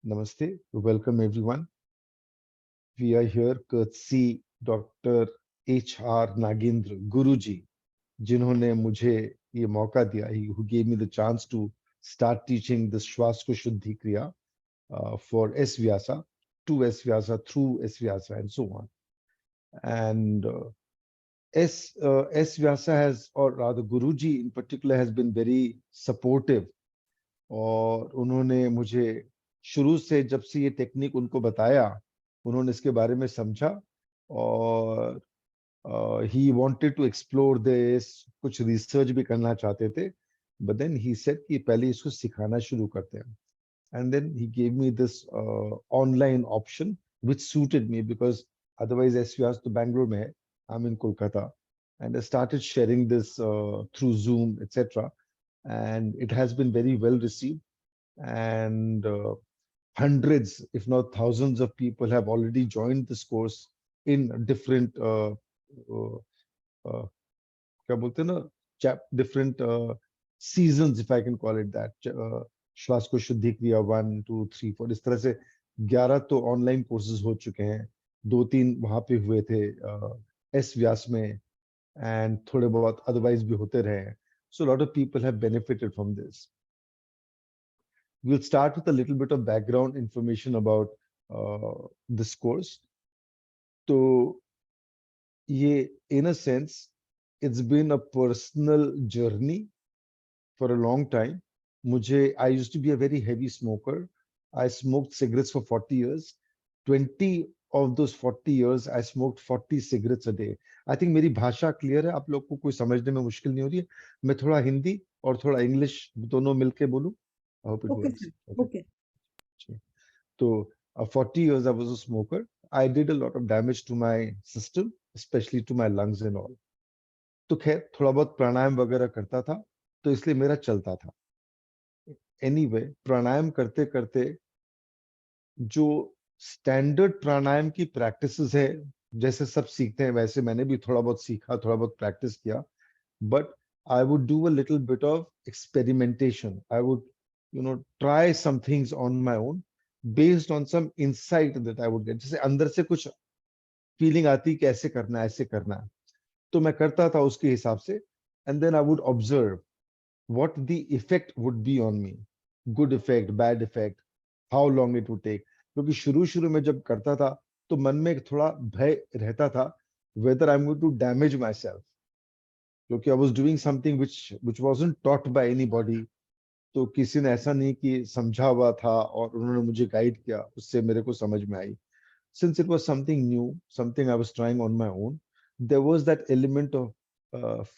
Namaste. Welcome everyone. We are here courtesy Dr. H.R. Nagendra, Guruji, जिन्होंने मुझे ये मौका दिया, who gave me the chance to start teaching the Swaskosh Shuddhi Kriya for SVYASA, to SVYASA, through SVYASA, and so on. And SVYASA has, or rather Guruji in particular, has been very supportive. और उन्होंने मुझे शुरू से जब से ये technique उनको बताया, उन्होंने इसके बारे में समझा और he wanted to explore this, कुछ रिसर्च भी करना चाहते थे, but then he said कि पहले इसको सिखाना शुरू करते हैं. And then he gave me this online option which suited me because otherwise SVS to Bangalore में है, I'm in Kolkata, and I started sharing this through Zoom, etc. And it has been very well received, and hundreds, if not thousands of people have already joined this course in different क्या बोलते हैं ना, different seasons, if I can call it that. श्वास को शुद्धि क्रिया 1, 2, 3, 4 इस तरह से 11 तो ऑनलाइन कोर्सेज हो चुके हैं, 2-3 वहां पे हुए थे एस व्यास में, एंड थोड़े बहुत अदरवाइज भी होते रहे हैं. So a lot of people have benefited from this. We'll start with a little bit of background information about this course. So, in a sense, it's been a personal journey for a long time. I used to be a very heavy smoker. I smoked cigarettes for 40 years. 20 of those 40 years, I smoked 40 cigarettes a day. I think मेरी भाषा clear है, आप लोग को कोई समझने में मुश्किल नहीं हो रही है. मैं थोड़ा हिंदी और थोड़ा इंग्लिश दोनों मिलके बोलूं. I hope it works. Okay. So, 40 years I was a smoker. I did a lot of damage to my system, especially to my lungs and all. तो खैर थोड़ा बहुत प्राणायाम वगैरह करता था, तो इसलिए मेरा चलता था. Anyway, प्राणायाम करते करते जो स्टैंडर्ड प्राणायाम की प्रैक्टिसेस है, जैसे सब सीखते हैं वैसे मैंने भी थोड़ा बहुत सीखा, थोड़ा बहुत प्रैक्टिस किया, but I would do a little bit of experimentation. I would, try some things on my own based on some insight that I would get. जैसे अंदर से कुछ फीलिंग आती कि ऐसे करना है, ऐसे करना है, तो मैं करता था उसके हिसाब से, and then I would observe what the effect would be on me. Good effect, bad effect, how long it would take. क्योंकि शुरू में जब करता था तो मन में एक थोड़ा भय रहता था whether I'm going to damage myself, क्योंकि I was doing something which wasn't taught by anybody. तो किसी ने ऐसा नहीं कि समझा हुआ था और उन्होंने मुझे गाइड किया, उससे मेरे को समझ में आई. Since it was something new, something I was trying on my own, there was that element of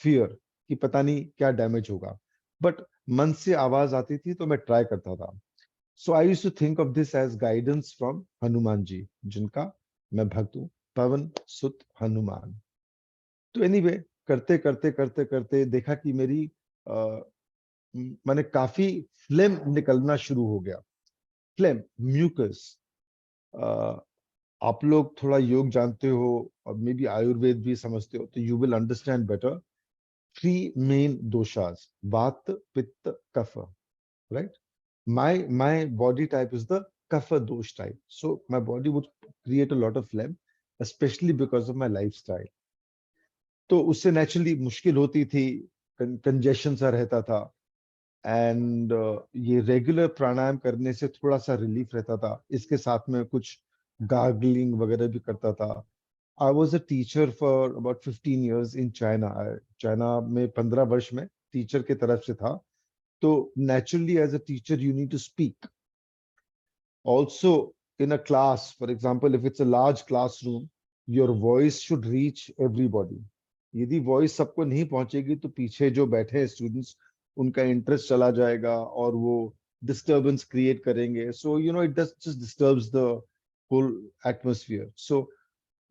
fear कि पता नहीं क्या डैमेज होगा, बट मन से आवाज आती थी तो मैं ट्राई करता था. So I used to think of this as guidance from Hanuman ji, जिनका मैं भक्त हूँ, पवन सुत हनुमान. तो एनीवे, करते करते करते करते देखा कि मेरी मैंने काफी फ्लेम निकलना शुरू हो गया. Phlegm, mucus. आप लोग थोड़ा योग जानते हो और मे बी आयुर्वेद भी समझते हो, तो you will understand better. 3 main doshas: Vata, Pitta, Kapha, right? My body type is the Kapha dosh type. So my body would create a lot of phlegm, especially because of my lifestyle. तो उससे naturally मुश्किल होती थी, congestion सा रहता था, and ये regular प्राणायाम करने से थोड़ा सा रिलीफ रहता था. इसके साथ में कुछ गार्गलिंग वगैरह भी करता था. I was a teacher for about 15 years in China. China में 15 वर्ष में टीचर के तरफ से था. तो naturally as a teacher you need to speak. Also in a class, for example, if it's a large classroom, your voice should reach everybody. यदि voice सबको नहीं पहुंचेगी तो पीछे जो बैठे हैं स्टूडेंट्स, उनका इंटरेस्ट चला जाएगा और वो डिस्टर्बेंस क्रिएट करेंगे. So it just disturbs the whole atmosphere. So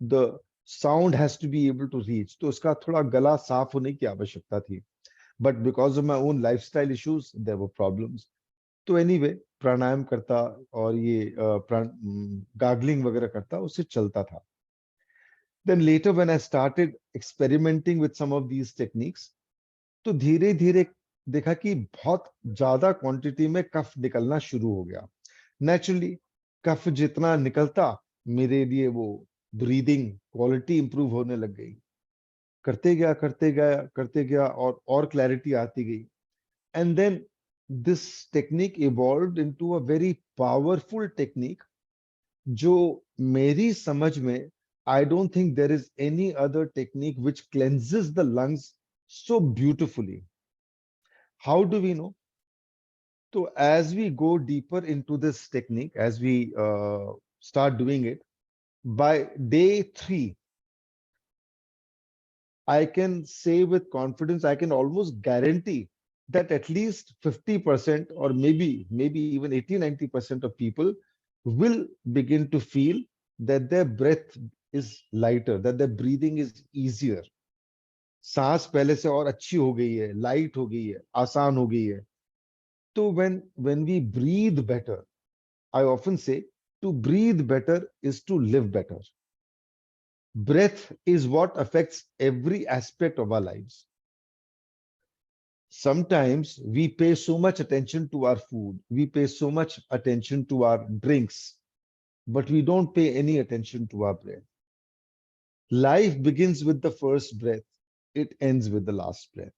the sound has to be able to reach. तो उसका थोड़ा गला साफ होने की आवश्यकता थी. But because of my own lifestyle issues, there were problems. तो anyway, प्राणायाम करता और ये गार्गलिंग वगैरह करता, उससे चलता था. Then later when I started experimenting with some of these techniques, तो धीरे धीरे देखा कि बहुत ज्यादा क्वांटिटी में कफ निकलना शुरू हो गया. नेचुरली कफ जितना निकलता, मेरे लिए वो ब्रीदिंग क्वालिटी इंप्रूव होने लग गई। करते गया और क्लैरिटी आती गई। And then this technique evolved into a very powerful technique, जो मेरी समझ में I don't think there is any other technique which cleanses the lungs so beautifully. How do we know? So as we go deeper into this technique, as we start doing it, by day 3, I can say with confidence, I can almost guarantee that at least 50% or maybe even 80-90% of people will begin to feel that their breath is lighter, that their breathing is easier. सांस पहले से और अच्छी हो गई है, light हो गई है, आसान हो गई है. So when we breathe better, I often say to breathe better is to live better. Breath is what affects every aspect of our lives. Sometimes we pay so much attention to our food, we pay so much attention to our drinks, but we don't pay any attention to our breath. Life begins with the first breath, it ends with the last breath.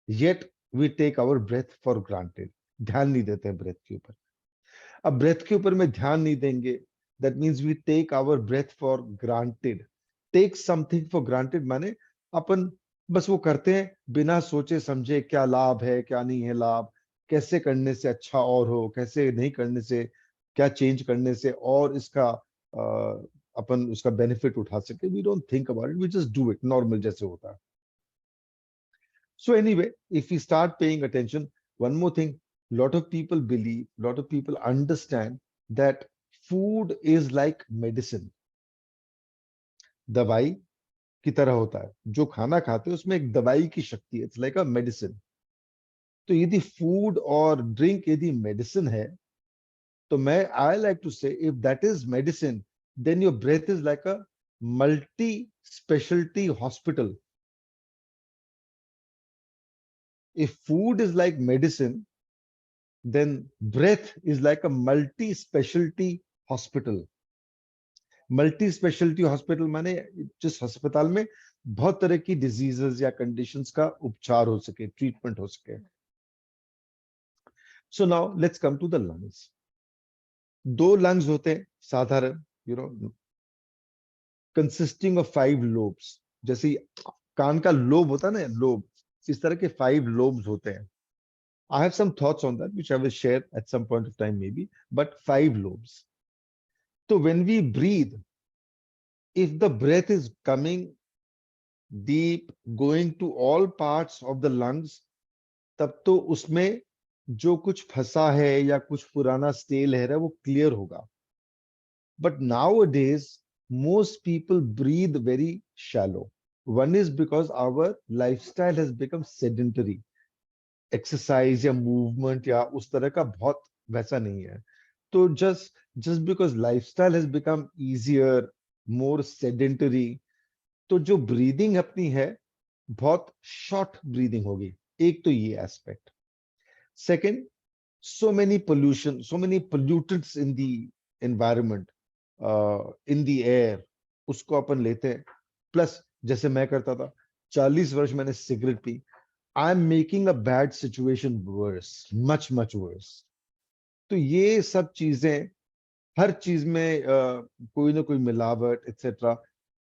Yet we take our breath for granted. ध्यान नहीं देते breath के ऊपर. अब breath के ऊपर में ध्यान नहीं देंगे, that means we take our breath for granted. Take something for granted माने अपन बस वो करते हैं बिना सोचे समझे क्या लाभ है क्या नहीं है लाभ, कैसे करने से अच्छा और हो, कैसे नहीं करने से, क्या चेंज करने से और इसका अपन उसका बेनिफिट उठा सके. We don't think about it, we just do it normal जैसे होता है. So anyway, if we start paying attention, one more thing, lot of people believe, lot of people understand that food is like medicine. दवाई की तरह होता है. जो खाना खाते हैं उसमें एक दवाई की शक्ति है. It's like a medicine. तो यदि फूड और ड्रिंक यदि मेडिसिन है, तो मैं I like to say if that is medicine, then your breath is like a multi speciality hospital. If food is like medicine, then breath is like a multi-specialty hospital. Multi-speciality hospital माने जिस अस्पताल में बहुत तरह की diseases या conditions का उपचार हो सके, ट्रीटमेंट हो सके. So now let's come to the lungs. दो लंग्स होते हैं साधारण, कंसिस्टिंग ऑफ 5 लोब्स. जैसे कान का लोब होता है ना, लोब, इस तरह के 5 लोब्स होते हैं. I have some thoughts on that, which I will share at some point of time, maybe, but 5 lobes. So when we breathe, if the breath is coming deep, going to all parts of the lungs, तब तो उसमें जो कुछ फंसा है या कुछ पुराना स्टेल है वो क्लियर होगा. But nowadays, most people breathe very shallow. One is because our lifestyle has become sedentary. Exercise या मूवमेंट या उस तरह का बहुत वैसा नहीं है. तो just because lifestyle has become easier, more sedentary, तो जो ब्रीदिंग अपनी है बहुत शॉर्ट ब्रीदिंग होगी. एक तो ये aspect. Second, so many pollution, so many pollutants in the environment, in the air, उसको अपन लेते हैं. प्लस जैसे मैं करता था, 40 वर्ष मैंने cigarette P. I'm making a bad situation worse, much worse. तो ये सब चीजें, हर चीज में कोई ना कोई मिलावट etc.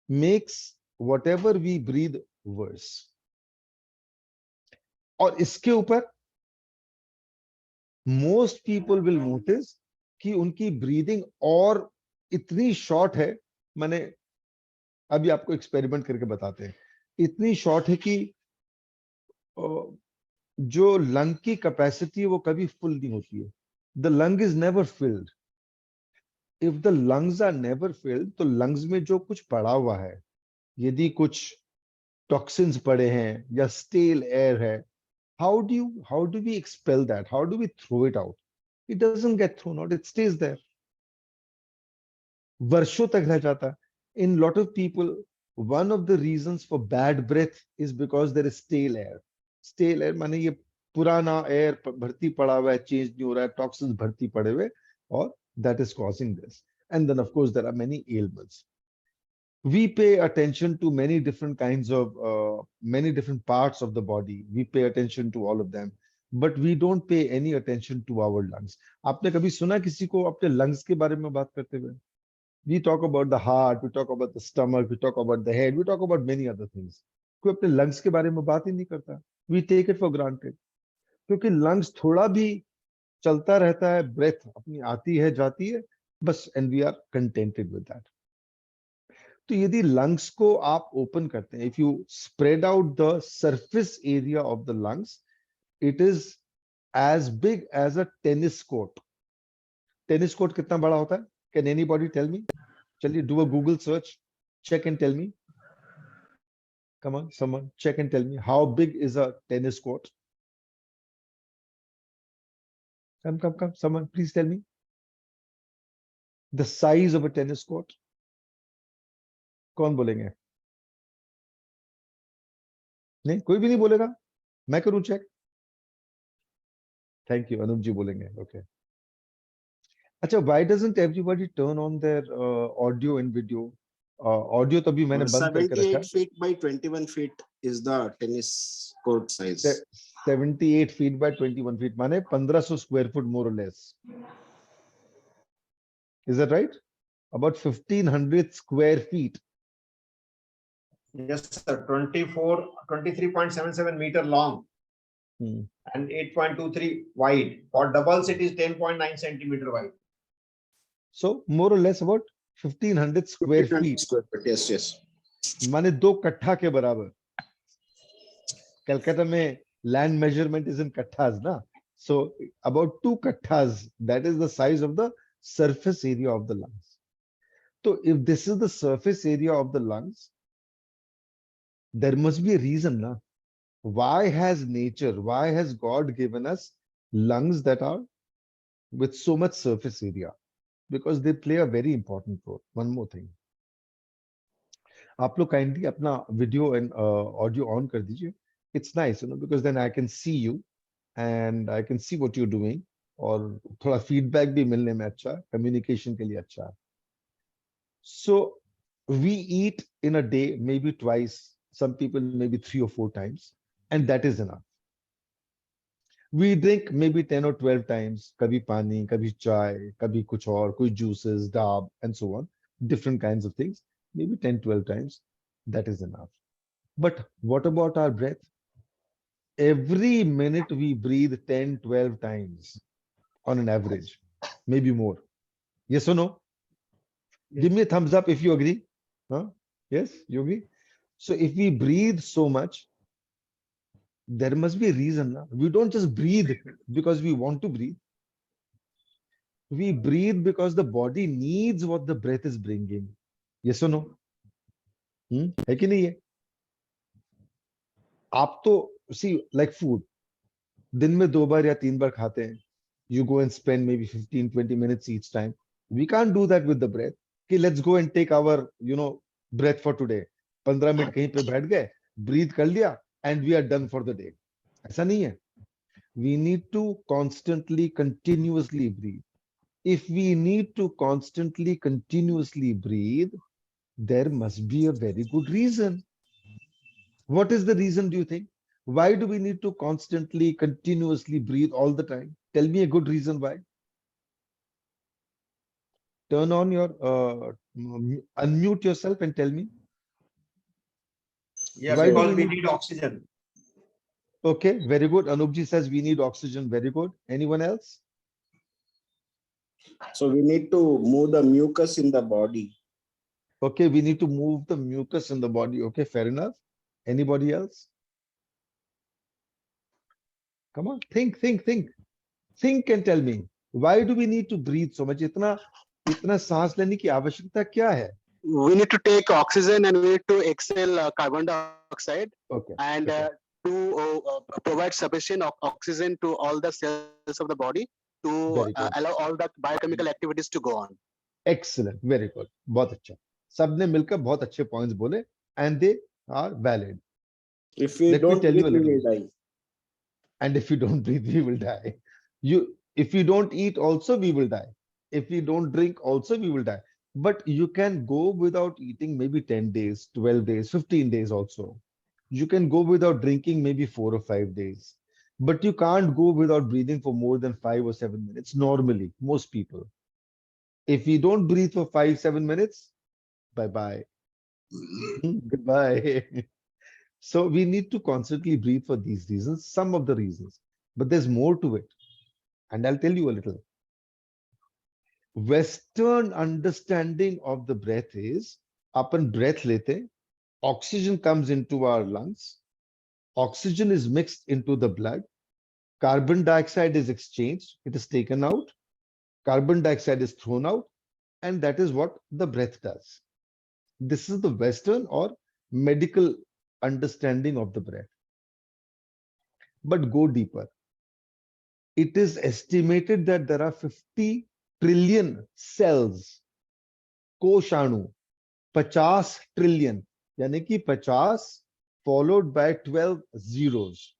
makes whatever we breathe worse. और इसके ऊपर most people will notice कि उनकी ब्रीदिंग और इतनी शॉर्ट है. मैंने अभी आपको एक्सपेरिमेंट करके बताते हैं. इतनी शॉर्ट है कि जो लंग की कैपेसिटी है वो कभी फुल नहीं होती है. The lung is never filled. If the lungs are never filled, तो लंग्स में जो कुछ पड़ा हुआ है, यदि कुछ टॉक्सिन्स पड़े हैं या स्टेल एयर है, how do we expel that, how do we throw it out? It doesn't get thrown out, it stays there. वर्षों तक रह जाता है. In lot of people, one of the reasons for bad breath is because there is stale air. Stale air माने ये पुराना air भर्ती पड़ा हुआ है, चेंज नहीं हो रहा है, टॉक्सिन्स भर्ती पड़े हुए और that is causing this. And then, of course, there are many ailments. We pay attention to many different parts of the body. We pay attention to all of them, but we don't pay any attention to our lungs. आपने कभी सुना किसी को अपने lungs के बारे में बात करते हुए? We talk about the heart, we talk about the stomach, we talk about the head, we talk about many other things. कोई अपने lungs के बारे में बात ही नहीं करता. We take it for granted. क्योंकि lungs थोड़ा भी चलता रहता है, breath अपनी आती है जाती है, बस, and we are contented with that. तो यदि लंग्स को आप ओपन करते हैं, if you spread out the surface area of the lungs, it is as big as a tennis court. Tennis court कितना बड़ा होता है? Can anybody tell me? चलिए, do a Google search, check and tell me. Come on, someone check and tell me how big is a tennis court. Come, someone please tell me the size of a tennis court. कौन बोलेंगे? नहीं, कोई भी नहीं बोलेगा. मैं करूं check? Thank you, Anoop जी बोलेंगे. ओके. अच्छा, why doesn't everybody turn on their audio and video? Audio तो अभी मैंने बंद करके रखा. 78 feet by 21 feet is the tennis court size. 78 feet by 21 feet माने 1500 square foot more or less. Is that right? About 1500 square feet. Yes, sir. 23.77 meter long and 8.23 wide. For doubles, it is 10.9 centimeter wide. So more or less about 1500 square feet. Yes, yes. माने 2 कट्ठा के बराबर. कलकत्ता में land measurement is in katthas, na? So about 2 katthas, that is the size of the surface area of the lungs. So if this is the surface area of the lungs, there must be a reason, na? Why has God given us lungs that are with so much surface area? Because they play a very important role. One more thing. आप लोग kindly अपना video and audio on कर दीजिए. It's nice, because then I can see you and I can see what you're doing. और थोड़ा feedback भी मिलने में अच्छा है, communication के लिए अच्छा है. So we eat in a day maybe twice, some people maybe 3 or 4 times, and that is enough. We drink maybe 10 or 12 times, kabhi pani, kabhi chai, kabhi kuch aur, kuch juices, dab, and so on, different kinds of things, maybe 10, 12 times, that is enough. But what about our breath? Every minute we breathe 10, 12 times on an average, maybe more. Yes or no? Yes. Give me a thumbs up if you agree. Huh? Yes, you agree? So if we breathe so much, there must be a reason. Na? We don't just breathe because we want to breathe. We breathe because the body needs what the breath is bringing. Yes or no? है कि नहीं है? आप तो see, like food, दिन में 2 बार या 3 बार खाते हैं. You go and spend maybe 15-20 minutes each time. We can't do that with the breath. Okay, let's go and take our breath for today. 15 minute कहीं पे बैठ गए, breathe कर लिया, and we are done for the day. ऐसा नहीं है. We need to constantly, continuously breathe. If we need to constantly, continuously breathe, there must be a very good reason. What is the reason, do you think? Why do we need to constantly, continuously breathe all the time? Tell me a good reason why. Turn on your, unmute yourself and tell me. Yes, why because we need oxygen. Okay, very good. Anupji says we need oxygen. Very good. Anyone else? So we need to move the mucus in the body. Okay, we need to move the mucus in the body. Okay, fair enough. Anybody else? Come on, think. Think and tell me. Why do we need to breathe so much? इतना सांस लेने की आवश्यकता क्या है? We need to take oxygen and we need to exhale carbon dioxide. Okay. And to provide sufficient oxygen to all the cells of the body to allow all the biochemical activities to go on. Excellent. Very good. बहुत अच्छा. सबने मिलकर बहुत अच्छे points बोले and they are valid. If we don't breathe, we will die. And if you don't breathe, we will die. If you don't eat also, we will die. If we don't drink, also we will die. But you can go without eating maybe 10 days, 12 days, 15 days also. You can go without drinking maybe 4 or 5 days. But you can't go without breathing for more than 5 or 7 minutes normally, most people. If we don't breathe for 5, 7 minutes, bye bye. Goodbye. So we need to constantly breathe for these reasons, some of the reasons. But there's more to it. And I'll tell you a little. Western understanding of the breath is upon breath लेते, oxygen comes into our lungs, oxygen is mixed into the blood, carbon dioxide is exchanged, it is taken out, carbon dioxide is thrown out, and that is what the breath does. This is the Western or medical understanding of the breath. But go deeper. It is estimated that there are 50 trillion cells, कोशाणु, 50 trillion, यानी कि 50 followed by 12 zeros.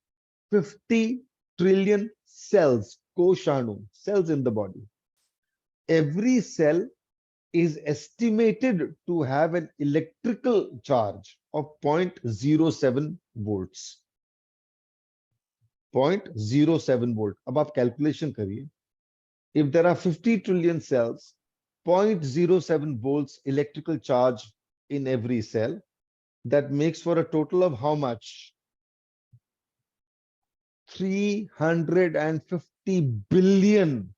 50 trillion cells, koshanu, cells in the body. Every cell is estimated to have an electrical charge of 0.07 volts. 0.07 volt. अब आप calculation करिए. If there are 50 trillion cells, 0.07 volts electrical charge in every cell, that makes for a total of how much? 350 billion.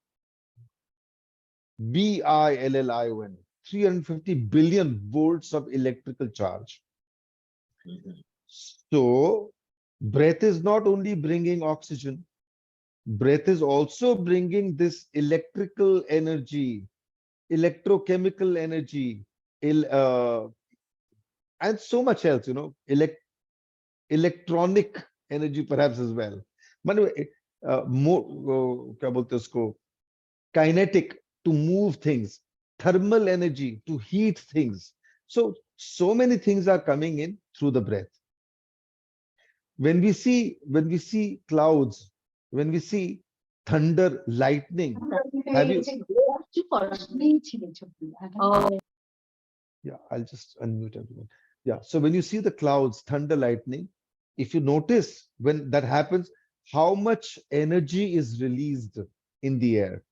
BILLION. 350 billion volts of electrical charge. So, breath is not only bringing oxygen, breath is also bringing this electrical energy, electrochemical energy, and so much else, electronic energy perhaps as well. क्या बोलते हैं उसको, kinetic to move things, thermal energy to heat things. So many things are coming in through the breath. When we see clouds, when we see thunder, lightning, have you? Yeah, I'll just unmute everyone. Yeah, so when you see the clouds, thunder, lightning, if you notice when that happens, how much energy is released in the air.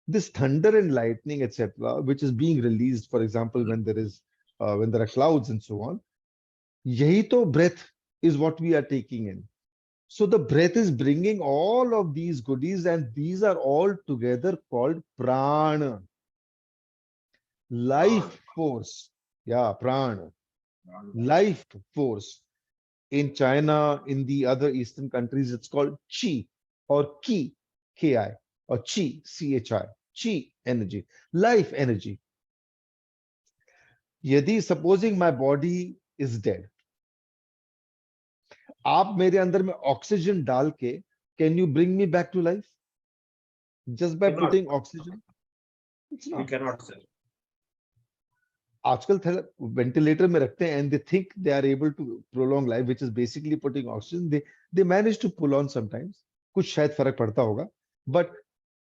This thunder and lightning, etc., which is being released, for example, when there are clouds and so on, yahi to breath is what we are taking in. So the breath is bringing all of these goodies, and these are all together called prana, life force. Yeah, prana, life force. In China, in the other Eastern countries, it's called chi or ki, ki, or chi, chi, chi energy, life energy. Yadi supposing my body is dead, आप मेरे अंदर में oxygen डाल के, can you bring me back to life just by putting oxygen? You cannot, sir. आजकल ventilator में रखते हैं and they think they are able to prolong life, which is basically putting oxygen. They manage to pull on sometimes. कुछ शायद फर्क पड़ता होगा. But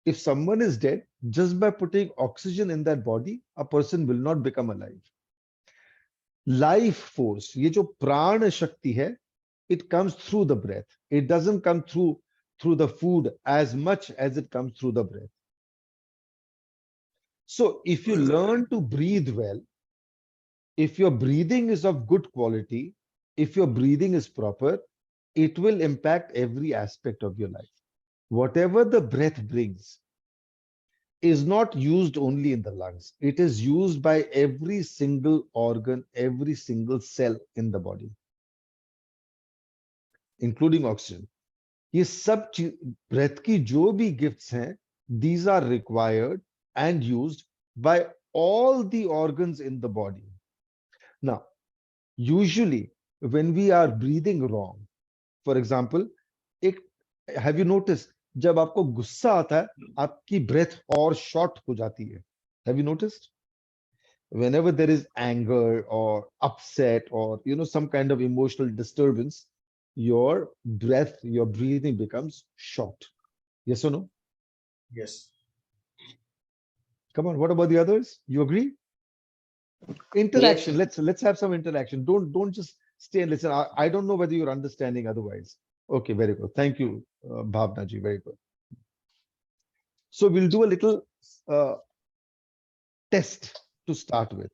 if someone is dead, just by putting oxygen in that body, a person will not become alive. Life force, ये जो प्राण शक्ति है, it comes through the breath. It doesn't come through the food as much as it comes through the breath. So if you learn to breathe well, if your breathing is of good quality, if your breathing is proper, it will impact every aspect of your life. Whatever the breath brings is not used only in the lungs. It is used by every single organ, every single cell in the body, including oxygen. ये सब breath की जो भी gifts हैं, these are required and used by all the organs in the body. Now, usually when we are breathing wrong, for example, have you noticed, जब आपको गुस्सा आता है, आपकी breath और short हो जाती है. Have you noticed? Whenever there is anger or upset or some kind of emotional disturbance, your breath, your breathing becomes short. Yes or no? Yes. Come on, what about the others? You agree? Interaction. Let's have some interaction. Don't just stay and listen. I don't know whether you're understanding otherwise. Okay, very good. Thank you, Bhavna ji. Very good. So we'll do a little test to start with.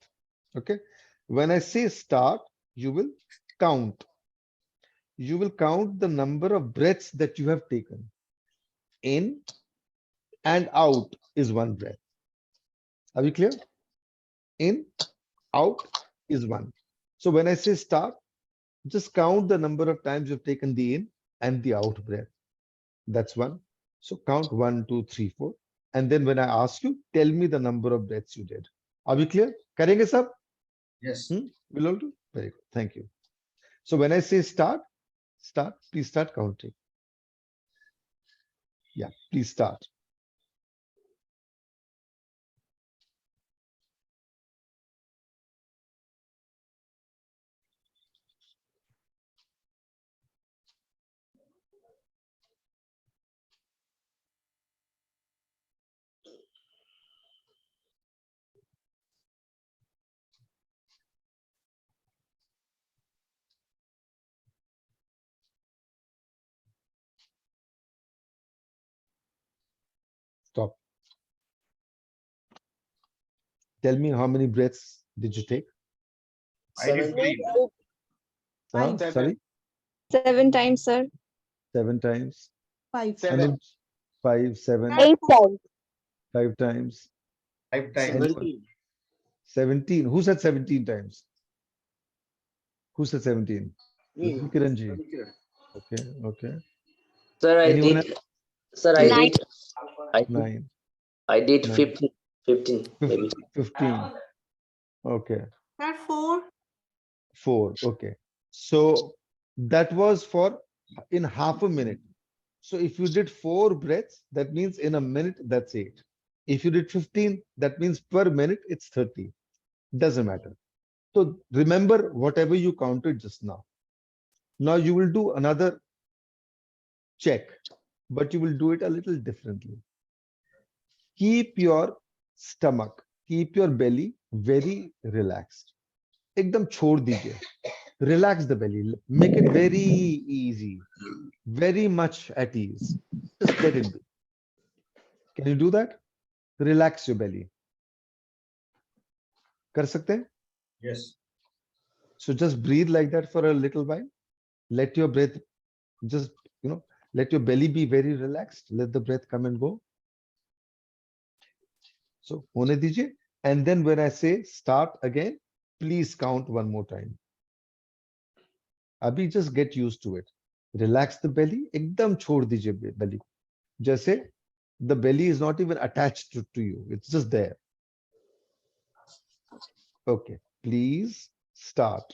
Okay. When I say start, you will count. You will count the number of breaths that you have taken. In and out is one breath. Are we clear? In, out is one. So when I say start, just count the number of times you've taken the in and the out breath. That's one. So count 1, 2, 3, 4. And then when I ask you, tell me the number of breaths you did. Are we clear? Karenge sab? Yes. Will all do? Very good. Thank you. So when I say start, please start counting. Yeah, please start. Stop. Tell me how many breaths did you take? I did 3. Sorry? 7 times, sir. 7 times. 5. Seven. 5, 7, 8 times. 5 times. 5 times. 17. 17. Who said 17 times? Who said 17? Kiranji. Okay, okay. Sir, I Anyone did. Sir, I Nine. did. I did, 9, I did 9, 15. 15 maybe. 15. Okay. Sir, 4. 4. Okay. So that was for in half a minute. So if you did 4 breaths, that means in a minute, that's 8. If you did 15, that means per minute, it's 30. Doesn't matter. So remember whatever you counted just now. Now you will do another check, but you will do it a little differently. Keep your stomach, keep your belly very relaxed. एकदम छोड़ दीजिए. Relax the belly. Make it very easy, very much at ease. Just let it be. Can you do that? Relax your belly. कर सकते हैं? Yes. So just breathe like that for a little while. Let your breath just, let your belly be very relaxed. Let the breath come and go. So होने दीजिए. And then when I say start again, please count one more time. अभी just get used to it. Relax the belly. एकदम छोड़ दीजिए belly. जैसे the belly is not even attached to you. It's just there. Okay, please start.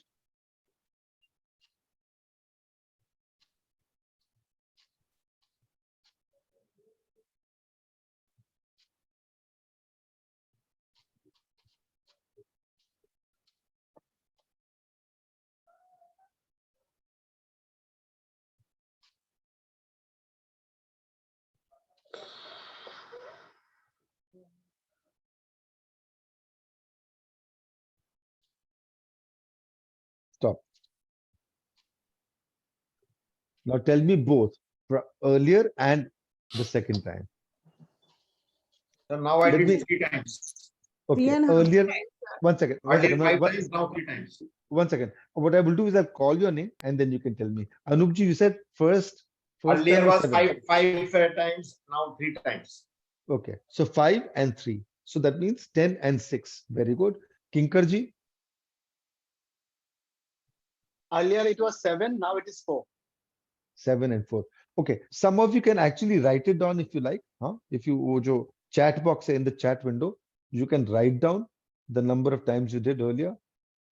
Stop. Now tell me both earlier and the second time. So now I Let did me- 3 times. Okay, 3.5 earlier. One second. I One did second. 5 One, times, now 3 times. one second. What I will do is I'll call your name and then you can tell me. Anupji, you said first Earlier time or was 7? 5 times, now 3 times. Okay, so 5 and 3. So that means 10 and 6. Very good. Kinkarji, Earlier it was 7, now it is 4. 7 and 4. Okay, some of you can actually write it down if you like. Huh? If you wo jo chat box in the chat window, you can write down the number of times you did earlier.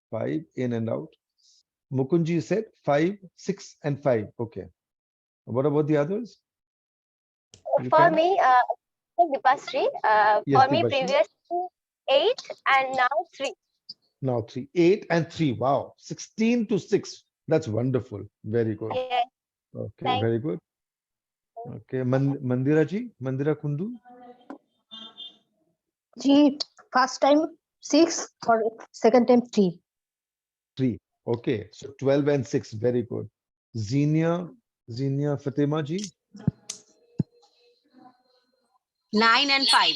5 in and out. Mukunji said 5, 6 and 5. Okay. What about the others? You For can? me, Dipasri, Yes, for me, Dipasri. previously 8 and now 3. Now 3. 8 and 3. Wow. 16 to 6. That's wonderful. Very good. Yes. Okay, Thank- very good. Okay, Mandira ji, Mandira Kundu. G, first time 6 or second time 3. 3. Okay, so 12 and 6, very good. Zenia Fatima ji, 9 and 5.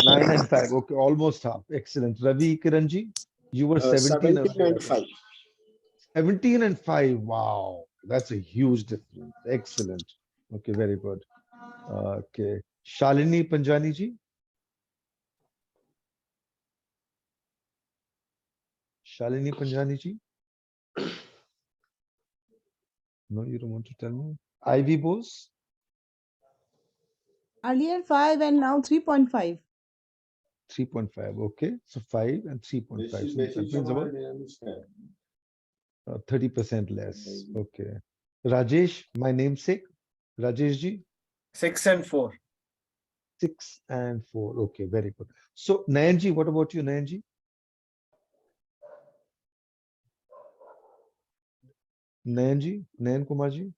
9 and 5. Okay, almost half. Excellent. Ravi Kiranji, you were 17 17 and 5. 17 and 5. Wow, that's a huge difference. Excellent. Okay, very good. Okay. Shalini Panjani ji. Shalini Panjani ji. No, you don't want to tell me. Ivy Bose. Earlier 5 and now 3.5. 3.5. Okay, so 5 and 3.5. So that means about 30% less. Okay. Rajesh, my namesake. Rajesh ji. 6 and 4. 6 and 4. Okay, very good. So Nayan ji, what about you, Nayan ji? Nayan ji, Nayan Kumar ji.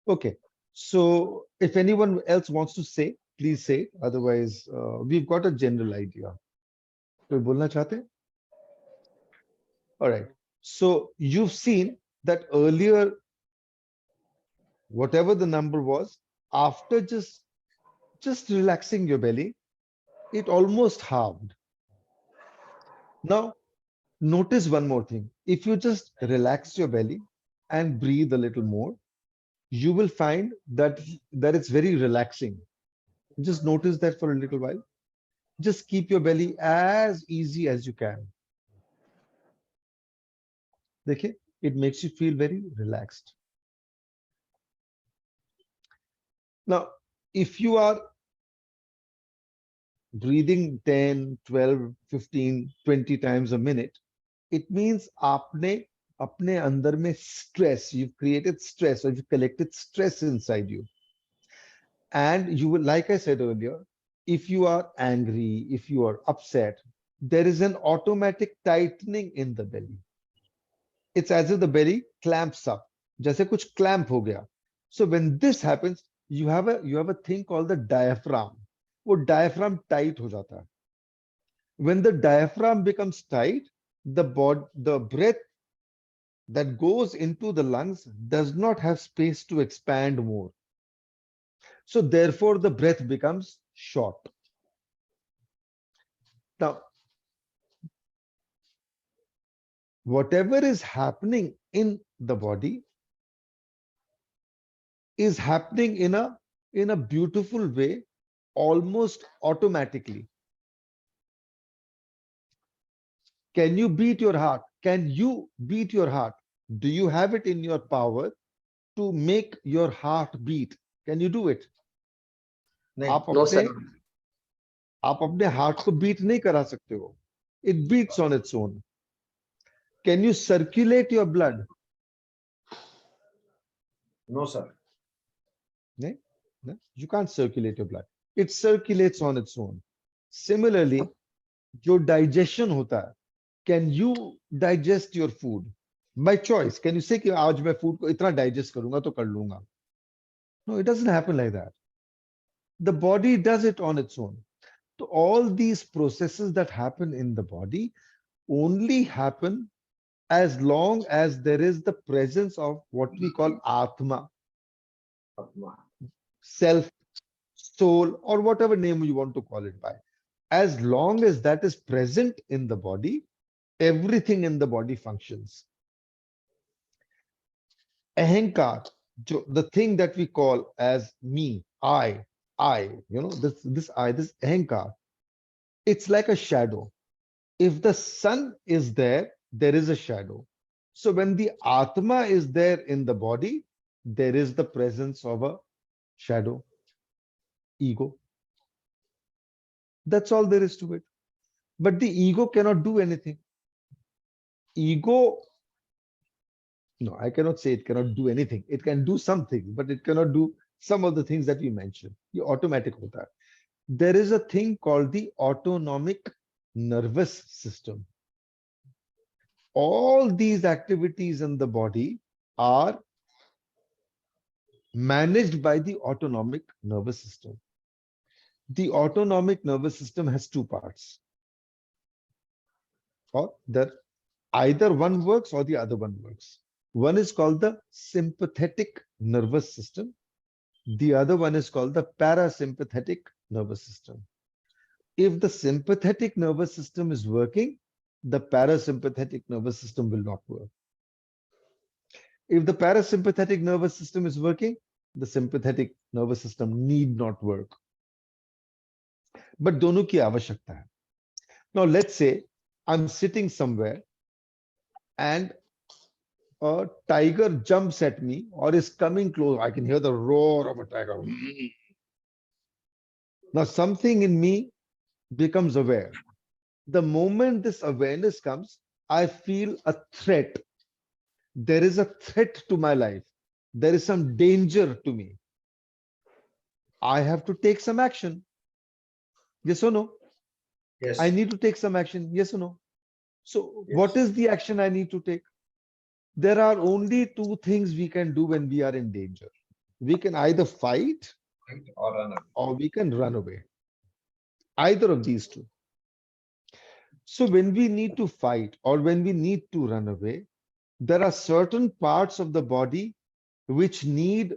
Okay, so if anyone else wants to say, please say it. Otherwise, we've got a general idea. कोई बोलना चाहते? All right. So you've seen that earlier, whatever the number was, after just relaxing your belly, it almost halved. Now, notice one more thing. If you just relax your belly and breathe a little more, you will find that it's very relaxing. Just notice that for a little while. Just keep your belly as easy as you can. Okay? It makes you feel very relaxed. Now, if you are breathing 10, 12, 15, 20 times a minute, it means apne andar mein stress, you've created stress, or you've collected stress inside you. And you will, like I said earlier, if you are angry, if you are upset, there is an automatic tightening in the belly. It's as if the belly clamps up. जैसे कुछ clamp हो गया. So when this happens, you have a thing called the diaphragm. वो diaphragm tight हो जाता है. When the diaphragm becomes tight, the breath that goes into the lungs does not have space to expand more. So therefore, the breath becomes short. Now, whatever is happening in the body is happening in a beautiful way, almost automatically. Can you beat your heart? Can you beat your heart? Do you have it in your power to make your heart beat? Can you do it? No, sir. आप अपने heart को beat नहीं करा सकते हो. It beats on its own. Can you circulate your blood? No, sir. No, you can't circulate your blood. It circulates on its own. Similarly, जो digestion होता है, can you digest your food by choice? Can you say कि आज मैं food को इतना digest करूंगा तो कर लूंगा? No, it doesn't happen like that. The body does it on its own. So all these processes that happen in the body only happen as long as there is the presence of what we call Atma, self, soul, or whatever name you want to call it by. As long as that is present in the body, everything in the body functions. Ahankar, the thing that we call as me, I, this ahankar, it's like a shadow. If the sun is there, there is a shadow. So when the Atma is there in the body, there is the presence of a shadow, ego. That's all there is to it. But the ego cannot do anything. Ego, no, I cannot say it cannot do anything. It can do something, but it cannot do some of the things that we mentioned. The automatic hota hai. There is a thing called the autonomic nervous system. All these activities in the body are managed by the autonomic nervous system. The autonomic nervous system has two parts, or there either one works or the other one works. One is called the sympathetic nervous system. The other one is called the parasympathetic nervous system. If the sympathetic nervous system is working, the parasympathetic nervous system will not work. If the parasympathetic nervous system is working, the sympathetic nervous system need not work. But दोनों की आवश्यकता है. Now let's say I'm sitting somewhere and a tiger jumps at me or is coming close. I can hear the roar of a tiger. Now something in me becomes aware. The moment this awareness comes, I feel a threat. There is a threat to my life. There is some danger to me. I have to take some action. Yes or no? Yes. I need to take some action. Yes or no? So Yes. what is the action I need to take? There are only two things we can do when we are in danger. We can either fight Or run away. or we can run away. Either of these two. So when we need to fight or when we need to run away, there are certain parts of the body which need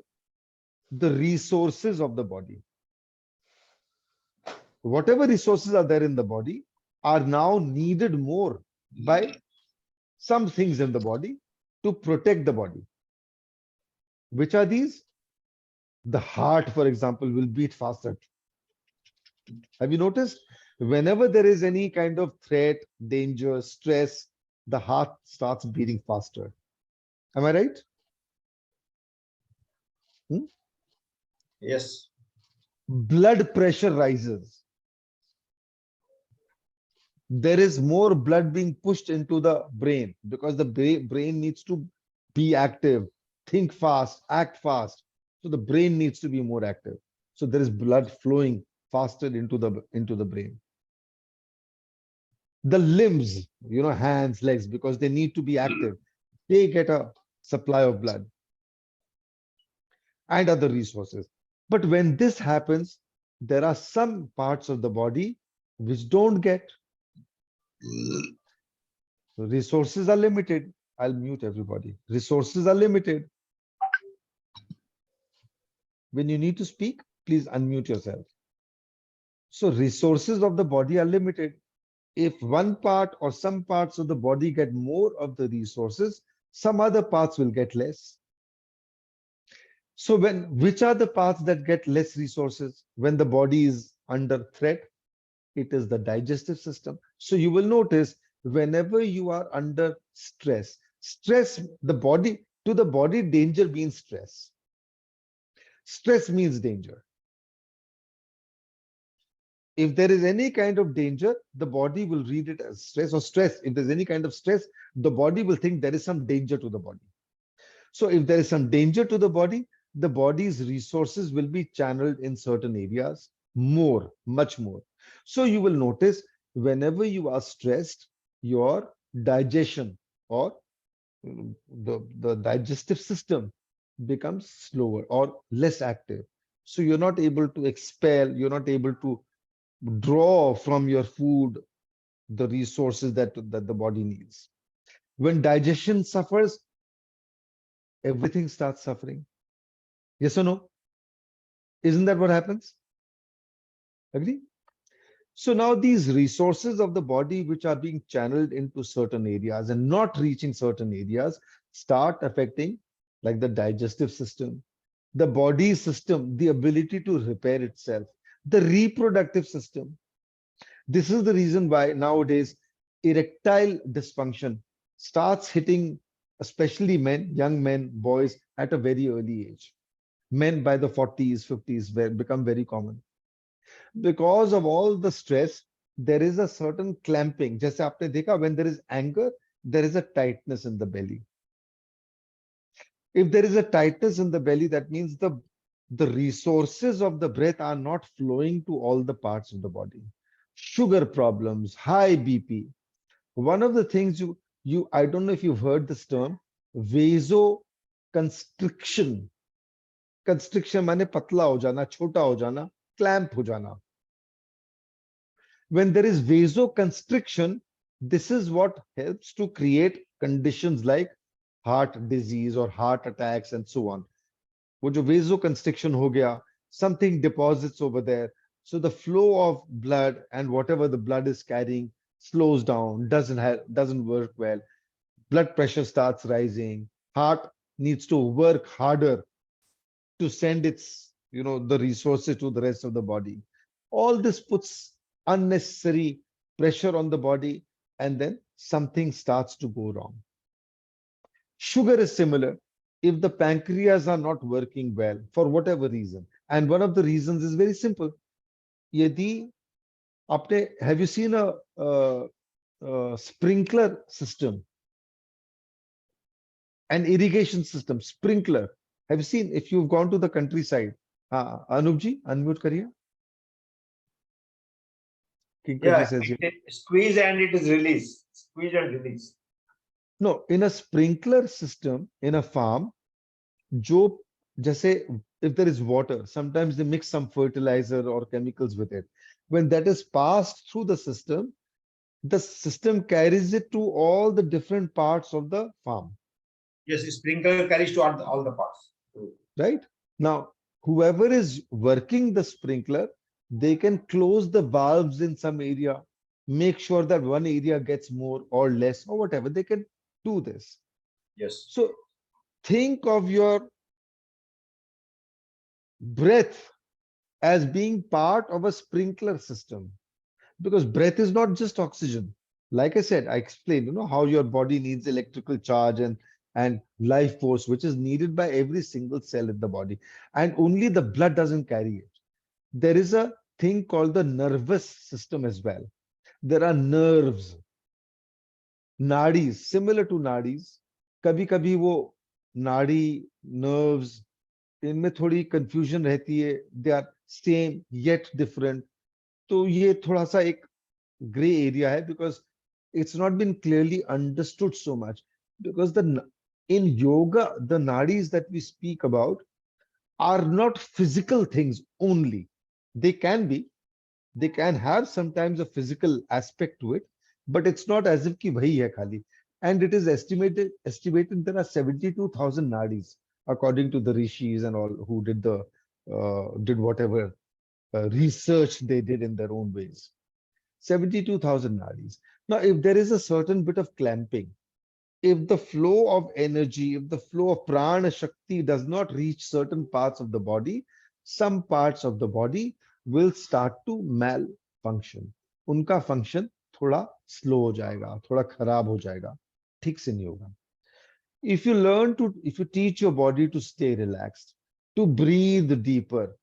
the resources of the body. Whatever resources are there in the body are now needed more by some things in the body to protect the body. Which are these? The heart, for example, will beat faster. Have you noticed? Whenever there is any kind of threat, danger, stress, the heart starts beating faster. Am I right? Yes. Blood pressure rises. There is more blood being pushed into the brain because the brain needs to be active, think fast, act fast. So the brain needs to be more active. So there is blood flowing faster into the brain. The limbs, hands, legs, because they need to be active, they get a supply of blood and other resources. But when this happens, there are some parts of the body which don't get. Resources are limited. I'll mute everybody. Resources are limited. When you need to speak, please unmute yourself. So resources of the body are limited. If one part or some parts of the body get more of the resources, some other parts will get less. So which are the parts that get less resources when the body is under threat? It is the digestive system. So you will notice whenever you are under stress, to the body, danger means stress. Stress means danger. If there is any kind of danger, the body will read it as stress or stress. If there's any kind of stress, the body will think there is some danger to the body. So if there is some danger to the body's resources will be channeled in certain areas more, much more. So you will notice whenever you are stressed, your digestion or the digestive system becomes slower or less active. So you're not able to expel, you're not able to draw from your food the resources that the body needs. When digestion suffers, everything starts suffering. Yes or no? Isn't that what happens? Agree? So now these resources of the body which are being channeled into certain areas and not reaching certain areas start affecting like the digestive system, the body system, the ability to repair itself, the reproductive system. This is the reason why nowadays erectile dysfunction starts hitting especially men, young men, boys at a very early age. Men by the 40s, 50s become very common. Because of all the stress, there is a certain clamping. Just after dekha, when there is anger, there is a tightness in the belly. If there is a tightness in the belly, that means the resources of the breath are not flowing to all the parts of the body. Sugar problems, high BP. One of the things I don't know if you've heard this term, vasoconstriction. Constriction माने पतला हो जाना, छोटा हो जाना, clamp हो जाना. When there is vasoconstriction, this is what helps to create conditions like heart disease or heart attacks and so on. वो जो vasoconstriction हो गया, something deposits over there. So the flow of blood and whatever the blood is carrying slows down, doesn't work well. Blood pressure starts rising. Heart needs to work harder to send its, the resources to the rest of the body. All this puts unnecessary pressure on the body, and then something starts to go wrong. Sugar is similar. If the pancreas are not working well for whatever reason, and one of the reasons is very simple. Yadi, have you seen a sprinkler system? An irrigation system, sprinkler. Have you seen, if you've gone to the countryside? Anupji, unmute kariye. Yeah, squeeze and it is release. Squeeze and release. No, in a sprinkler system, in a farm, just say if there is water, sometimes they mix some fertilizer or chemicals with it. When that is passed through the system carries it to all the different parts of the farm. Yes, sprinkler carries to all the parts. Right? Now, whoever is working the sprinkler, they can close the valves in some area, make sure that one area gets more or less or whatever. They can do this. Yes. So think of your breath as being part of a sprinkler system, because breath is not just oxygen. Like I said, I explained, how your body needs electrical charge and life force, which is needed by every single cell in the body, and only the blood doesn't carry it. There is a thing called the nervous system as well. There are nerves, nadis, similar to nadis. Kabhi kabhi wo nadi, nerves, इनमें थोड़ी confusion रहती है. They are same yet different. तो ये थोड़ा सा एक gray area hai, because it's not been clearly understood so much. Because in yoga, the nadis that we speak about are not physical things only. They can have sometimes a physical aspect to it, but it's not as if ki wahi hai khali. And it is estimated there are 72,000 nadis, according to the rishis and all who did whatever research they did in their own ways. 72,000 nadis. Now, if there is a certain bit of clamping, if the flow of energy, if the flow of prana shakti does not reach certain parts of the body, some parts of the body will start to malfunction. Unka function thoda slow ho jayega, thoda kharab ho jayega. ठीक से नहीं होगा. If you teach your body to stay relaxed, to breathe deeper,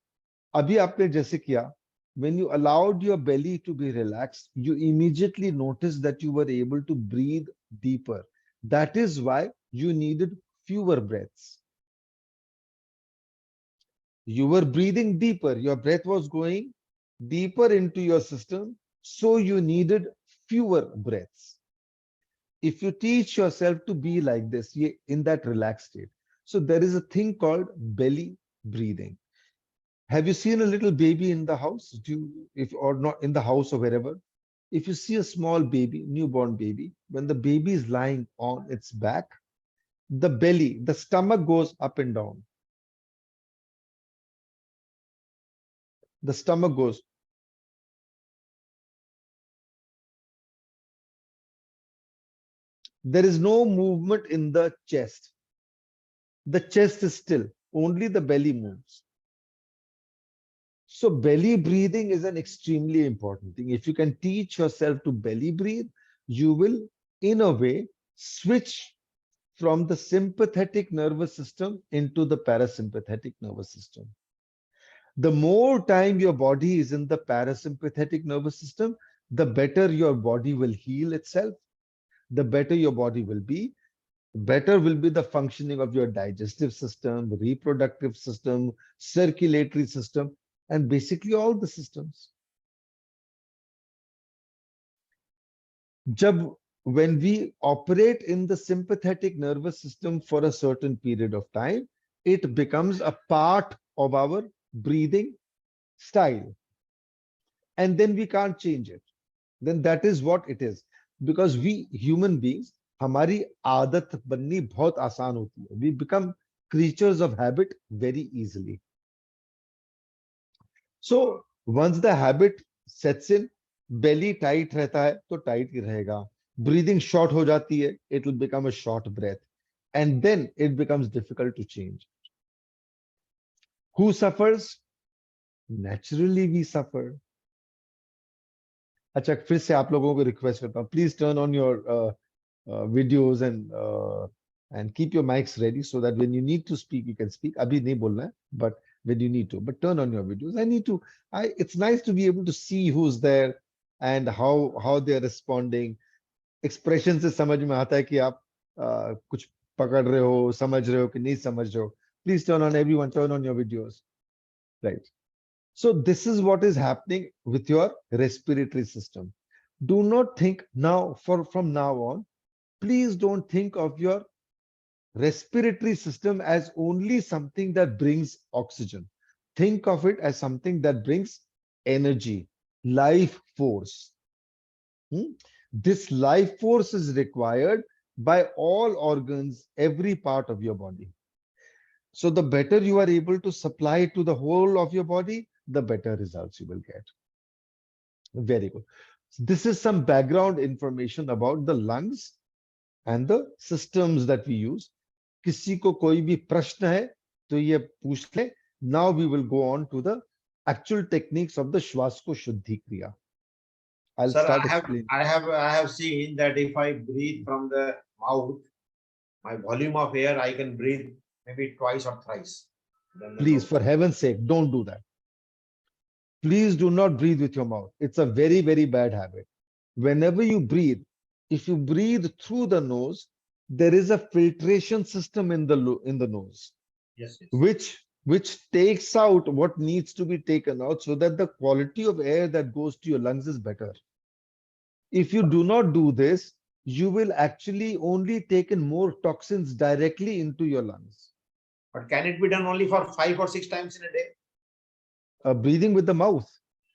अभी आपने जैसे किया, when you allowed your belly to be relaxed, you immediately noticed that you were able to breathe deeper. That is why you needed fewer breaths. You were breathing deeper. Your breath was going deeper into your system, so you needed fewer breaths. If you teach yourself to be like this, in that relaxed state, so there is a thing called belly breathing. Have you seen a little baby in the house? Or not in the house or wherever? If you see a small baby, newborn baby, when the baby is lying on its back, the stomach goes up and down. The stomach goes. There is no movement in the chest. The chest is still, only the belly moves. So belly breathing is an extremely important thing. If you can teach yourself to belly breathe, you will, in a way, switch from the sympathetic nervous system into the parasympathetic nervous system. The more time your body is in the parasympathetic nervous system, the better your body will heal itself, the better your body will be, better will be the functioning of your digestive system, reproductive system, circulatory system, and basically all the systems. When we operate in the sympathetic nervous system for a certain period of time, it becomes a part of our breathing style. And then we can't change it. then that is what it is. Because we human beings, हमारी आदत बननी बहुत आसान होती है. We become creatures of habit very easily. So once the habit sets in, belly tight रहता है तो tight ही रहेगा. Breathing short हो जाती है, it will become a short breath, and then it becomes difficult to change. Who suffers? Naturally we suffer. अच्छा, फिर से आप लोगों को रिक्वेस्ट करता हूँ, please turn on your videos and keep your mics ready so that when you need to speak you can speak. Abhi nahi bolna hai, but when you need to, but turn on your videos. It's nice to be able to see who's there and how they are responding. Expression से समझ में आता है कि आप कुछ पकड़ रहे हो, समझ रहे हो कि नहीं समझ रहे हो. Please turn on, everyone turn on your videos. Right. So this is what is happening with your respiratory system. Do not think now, from now on, please don't think of your respiratory system as only something that brings oxygen. Think of it as something that brings energy, life force. This life force is required by all organs, every part of your body. So the better you are able to supply it to the whole of your body, the better results you will get. Very good. This is some background information about the lungs and the systems that we use. किसी को कोई भी प्रश्न है तो ये पूछ ले. Now we will go on to the actual techniques of the Swaskosh Shuddhi Kriya. I'll Sir, start explaining. I have seen that if I breathe from the mouth, my volume of air I can breathe maybe twice or thrice. Please, for heaven's sake, don't do that. Please do not breathe with your mouth. It's a very, very bad habit. Whenever you breathe, if you breathe through the nose, there is a filtration system in the nose. Yes, yes. Which takes out what needs to be taken out so that the quality of air that goes to your lungs is better. If you do not do this, you will actually only take in more toxins directly into your lungs. But can it be done only for 5 or 6 times in a day? Breathing with the mouth.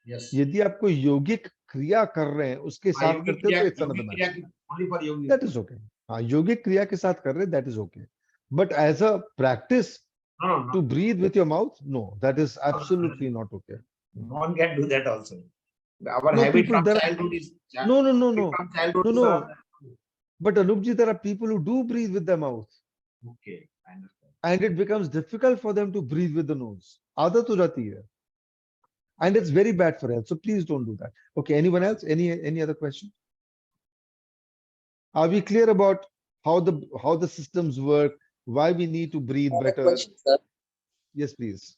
Yes. यदि आप कोई योगिक क्रिया कर रहे हैं उसके साथ करते हो तो it's another matter. Only for yoga. That is okay. हाँ, योगिक क्रिया के साथ कर रहे हैं, that is okay. But as a practice No. to breathe with your mouth, no, that is absolutely not okay. No one can do that also. Our No, habit people, from there are- childhood is No. from childhood is, No. But Anupji, there are people who do breathe with their mouth, okay, I understand. and it becomes difficult for them to breathe with the nose. आदत हो जाती है. And it's very bad for health. So please don't do that. Okay, anyone else? Any other question? Are we clear about how the systems work, why we need to breathe better? Question, sir. Yes, please.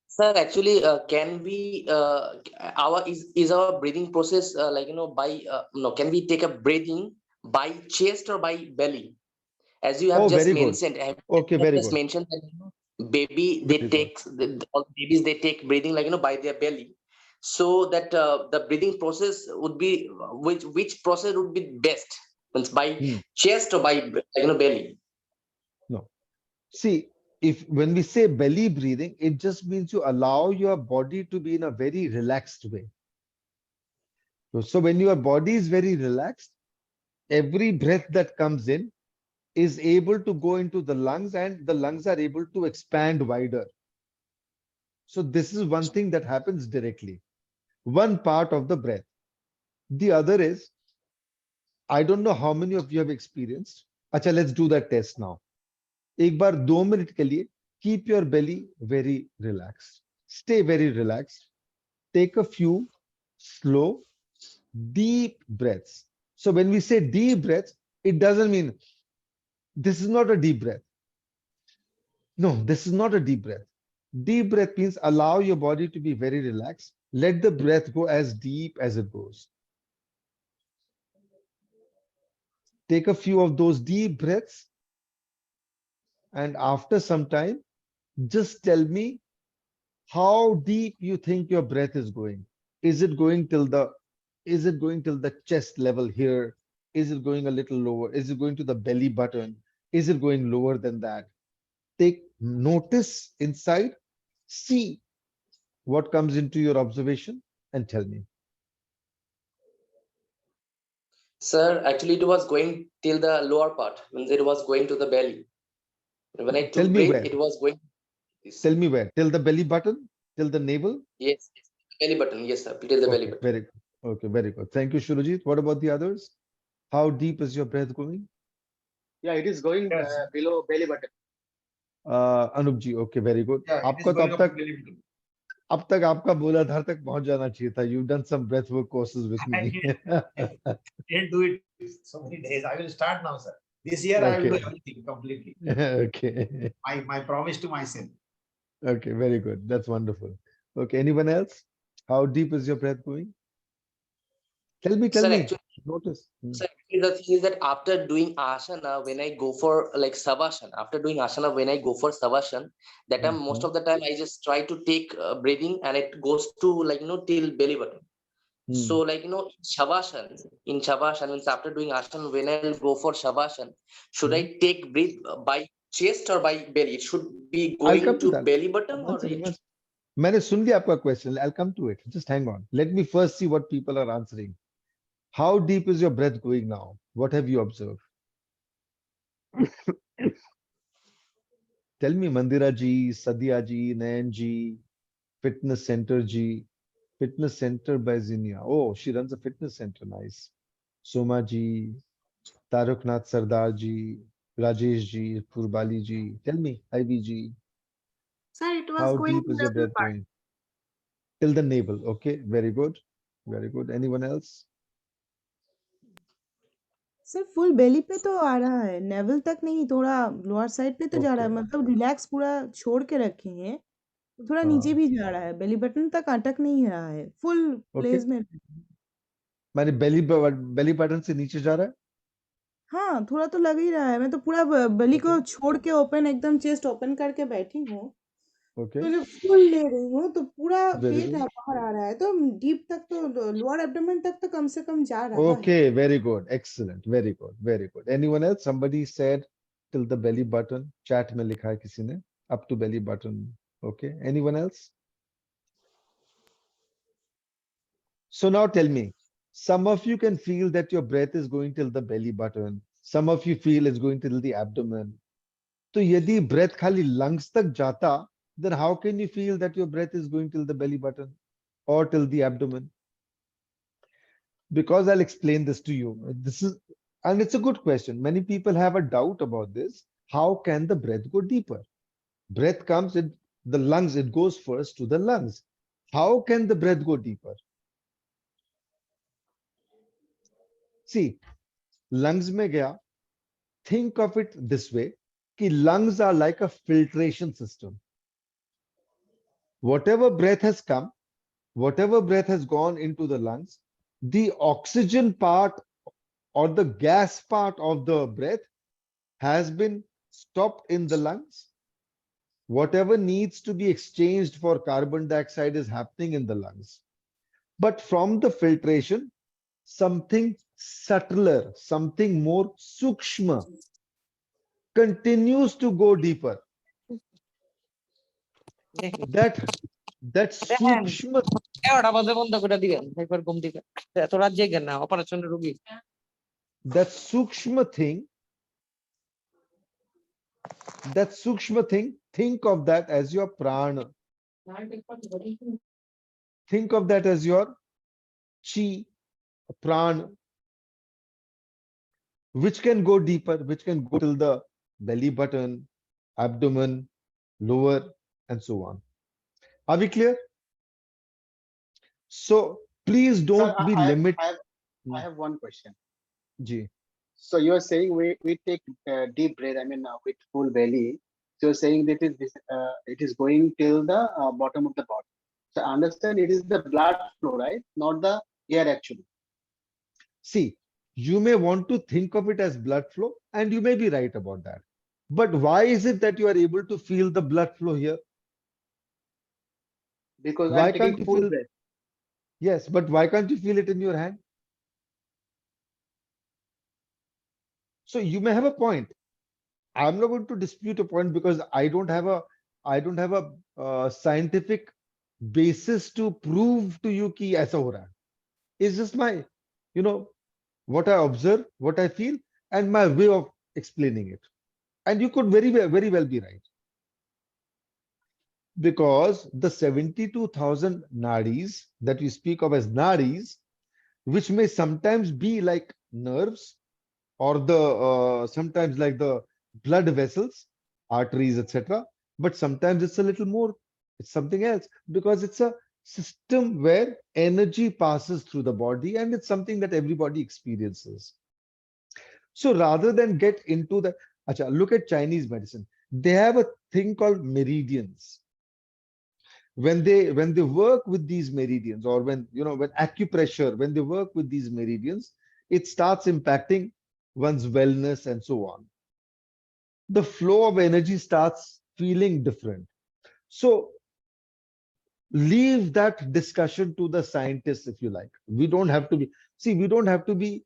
Sir, actually, can we is our breathing process by no? Can we take a breathing by chest or by belly? As you have just very good. mentioned, Okay, very just good. mentioned that baby Very good. all babies they take breathing by their belly, so that the breathing process would be which process would be best? Means by chest or by belly? No. See, when we say belly breathing, it just means you allow your body to be in a very relaxed way. So when your body is very relaxed, every breath that comes in is able to go into the lungs, and the lungs are able to expand wider. So this is one thing that happens directly. One part of the breath. The other is, I don't know how many of you have experienced. Acha, let's do that test now. एक बार 2 minute के लिए keep your belly very relaxed. Stay very relaxed. Take a few slow, deep breaths. So when we say deep breaths, it doesn't mean this is not a deep breath. No, this is not a deep breath. Deep breath means allow your body to be very relaxed. Let the breath go as deep as it goes. Take a few of those deep breaths. And after some time, just tell me how deep you think your breath is going. Is it going till the chest level here? Is it going a little lower? Is it going to the belly button? Is it going lower than that? Take notice inside, see what comes into your observation, and tell me. Sir, actually it was going till the lower part, means it was going to the belly. When I Tell took me breath, where. it was going this. Tell me where. Till the belly button? Till the navel? Yes, yes. Belly button, yes, sir. Till the belly Okay, button. very good. Okay, very good. Thank you, Shurajit. What about the others? How deep is your breath going? Yeah, it is going Yes. below belly button. Anup ji, okay, very good. Yeah, it is आपका तो going अब up to तक belly button. अब तक आपका मूलाधार तक पहुंच जाना चाहिए था. You've done some breath work courses with I me. didn't do it so many days. I will start now, sir. This year I will do Okay. everything completely. Okay. My promise to myself. Okay, very good. That's wonderful. Okay, anyone else? How deep is your breath going? Tell me, tell Sir, me. actually, Notice. sir, actually the thing is that after doing asana, when I go for like savasana, after doing asana, when I go for savasana, that time most of the time I just try to take breathing and it goes to like till belly button. So like in shavasana means after doing asana, when I'll go for shavasana, should I take breath by chest or by belly? It should be I'll going come to to that. belly button One or second. it मैंने सुन लिया आपका question. I'll come to it. Just hang on. Let me first see what people are answering. How deep is your breath going now? What have you observed? Tell me, Mandira ji, Sadia ji, Nayan ji, Fitness Center ji, Fitness Center by Zinia. Oh, she runs a fitness center. Nice. Soma ji, Taraknath Sardar ji, Rajesh ji, Purbali ji. Tell me, Ivy ji, Sir, it was how going deep to is your the breath going? Till the navel. Okay, very good. Very good. Anyone else? Sir full belly पे तो आ रहा है, naval तक नहीं, थोड़ा lower side पे तो जा रहा है, Okay. मतलब रिलैक्स पूरा छोड़ के रखे हैं, तो थोड़ा नीचे हाँ. भी जा रहा है, बेली बटन तक अटक नहीं रहा है, फुल Okay. प्लेस में. मैंने बेली बटन से नीचे जा रहा है. हाँ, थोड़ा तो लग ही रहा है, मैं तो पूरा बेली को Okay. छोड़ के ओपन, एकदम चेस्ट ओपन करके बैठी हूँ, Okay. तो जब फुल ले रही हूँ तो पूरा Very पेट good. बाहर आ रहा है, तो डीप तक तो लोअर एब्डोमेन तक तो कम से कम जा रहा है. Okay. Very good. Excellent. Very good. Very good. Anyone else? Somebody said till the belly button. Chat में लिखा है किसी ने. Up to belly button. Okay. Anyone else? So now tell me, some of you can feel that your breath is going till the belly button. Some of you feel it's going till the abdomen. तो यदि breath खाली lungs तक जाता, then how can you feel that your breath is going till the belly button or till the abdomen? Because I'll explain this to you. And it's a good question. Many people have a doubt about this. How can the breath go deeper? Breath comes in the lungs, it goes first to the lungs. How can the breath go deeper? See, lungs में गया, think of it this way, कि lungs are like a filtration system. Whatever breath has come, whatever breath has gone into the lungs, the oxygen part or the gas part of the breath has been stopped in the lungs. Whatever needs to be exchanged for carbon dioxide is happening in the lungs. But from the filtration, something subtler, something more sukshma continues to go deeper. That sukshma, that sukshma thing, think of that as your prana. Think of that as your chi, prana, which can go deeper, which can go till the belly button, abdomen, lower, and so on. Are we clear? So please Sir, don't be limited. I have one question. Ji. So you are saying we take deep breath, I mean with full belly. So you're saying that it is going till the bottom of the body. So I understand it is the blood flow, right? Not the air actually. See, you may want to think of it as blood flow, and you may be right about that. But why is it that you are able to feel the blood flow here? Because Why I'm can't taking you full feel? breath. Yes, but why can't you feel it in your hand? So you may have a point. I'm not going to dispute a point because I don't have a scientific basis to prove to you कि ऐसा हो रहा है. It's just my, what I observe, what I feel, and my way of explaining it. And you could very well be right. Because the 72,000 nadis that we speak of as nadis, which may sometimes be like nerves, or the sometimes like the blood vessels, arteries, etc. But sometimes it's a little more, it's something else, because it's a system where energy passes through the body, and it's something that everybody experiences. So rather than get into the, acha, look at Chinese medicine. They have a thing called meridians. When they work with these meridians, or when when acupressure, when they work with these meridians, it starts impacting one's wellness and so on. The flow of energy starts feeling different. So leave that discussion to the scientists, if you like. We don't have to be, see, we don't have to be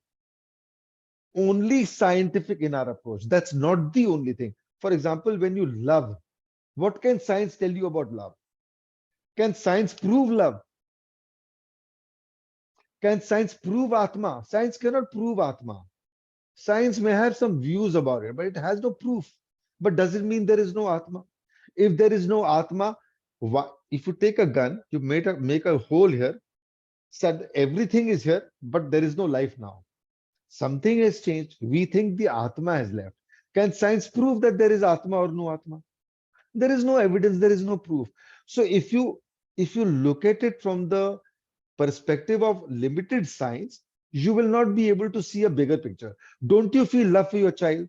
only scientific in our approach. That's not the only thing. For example, when you love, what can science tell you about love? Can science prove love? Can science prove Atma? Science cannot prove Atma. Science may have some views about it, but it has no proof. But does it mean there is no Atma? If there is no Atma, if you take a gun, you make a hole here, said everything is here, but there is no life now. Something has changed. We think the Atma has left. Can science prove that there is Atma or no Atma? There is no evidence, there is no proof. So if you look at it from the perspective of limited science, you will not be able to see a bigger picture. Don't you feel love for your child?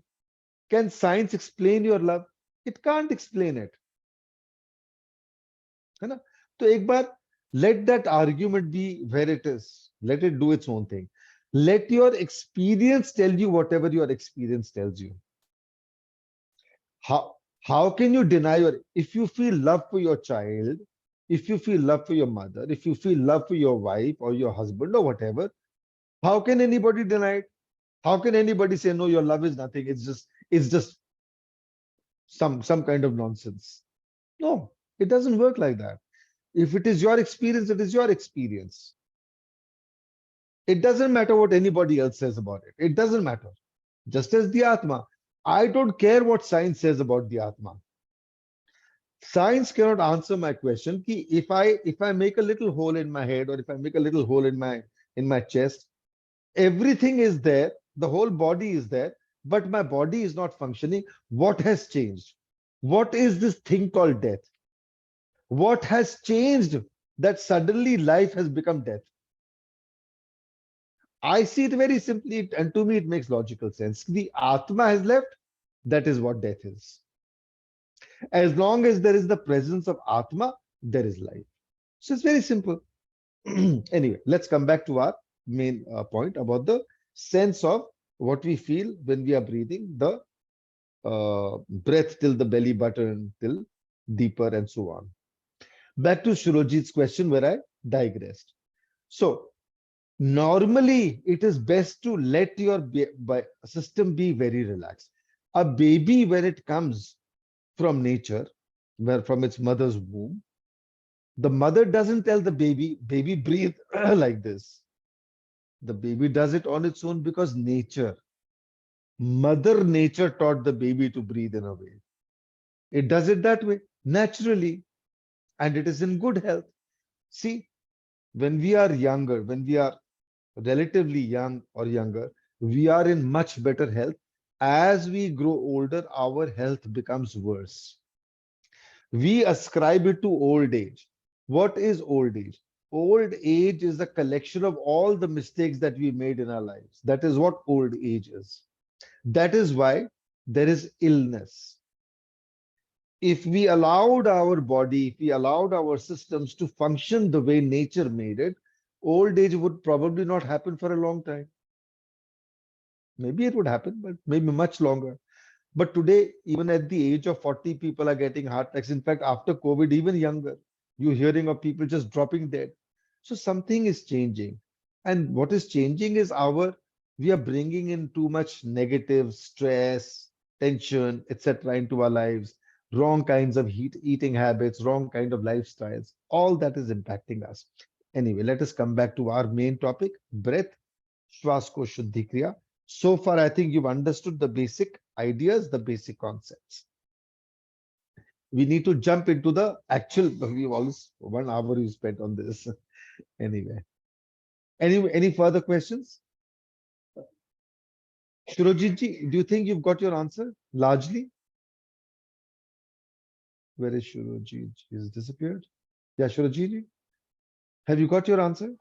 Can science explain your love? It can't explain it. है ना? तो एक बार let that argument be where it is. Let it do its own thing. Let your experience tell you whatever your experience tells you. How can you deny if you feel love for your child, if you feel love for your mother, if you feel love for your wife or your husband or whatever, how can anybody deny it? How can anybody say, no, your love is nothing, it's just some kind of nonsense? No, it doesn't work like that. If it is your experience, it is your experience. It doesn't matter what anybody else says about it. It doesn't matter. Just as the Atma, I don't care what science says about the Atma. Science cannot answer my question. Ki if I make a little hole in my head, or if I make a little hole in my chest, everything is there, the whole body is there, but my body is not functioning. What has changed? What is this thing called death? What has changed that suddenly life has become death? I see it very simply, and to me it makes logical sense. The Atma has left, that is what death is. As long as there is the presence of Atma, there is life. So it's very simple. Anyway, let's come back to our main point about the sense of what we feel when we are breathing, the breath till the belly button, till deeper, and so on. Back to Shurojit's question where I digressed. So normally it is best to let your system be very relaxed. A baby, when it comes from nature, from its mother's womb, the mother doesn't tell the baby, breathe like this. The baby does it on its own because Mother Nature taught the baby to breathe in a way. It does it that way, naturally, and it is in good health. See, when we are younger, when we are relatively young or younger, we are in much better health. As we grow older, our health becomes worse. We ascribe it to old age. What is old age? Old age is a collection of all the mistakes that we made in our lives. That is what old age is. That is why there is illness. If we allowed our body, if we allowed our systems to function the way nature made it, old age would probably not happen for a long time. Maybe it would happen, but maybe much longer. But today, even at the age of 40, people are getting heart attacks. In fact, after COVID, even younger, you're hearing of people just dropping dead. So something is changing. And what is changing is we are bringing in too much negative stress, tension, etc. into our lives, wrong kinds of eating habits, wrong kind of lifestyles. All that is impacting us. Anyway, let us come back to our main topic, breath. Swaskosh Shuddhi Kriya. So far, I think you've understood the basic ideas, the basic concepts. We need to jump into the actual. We've always 1 hour we spent on this. Anyway, any further questions? Shurojit ji, do you think you've got your answer largely? Where is Shurojit? He's disappeared. Yeah, Shurojit ji, have you got your answer?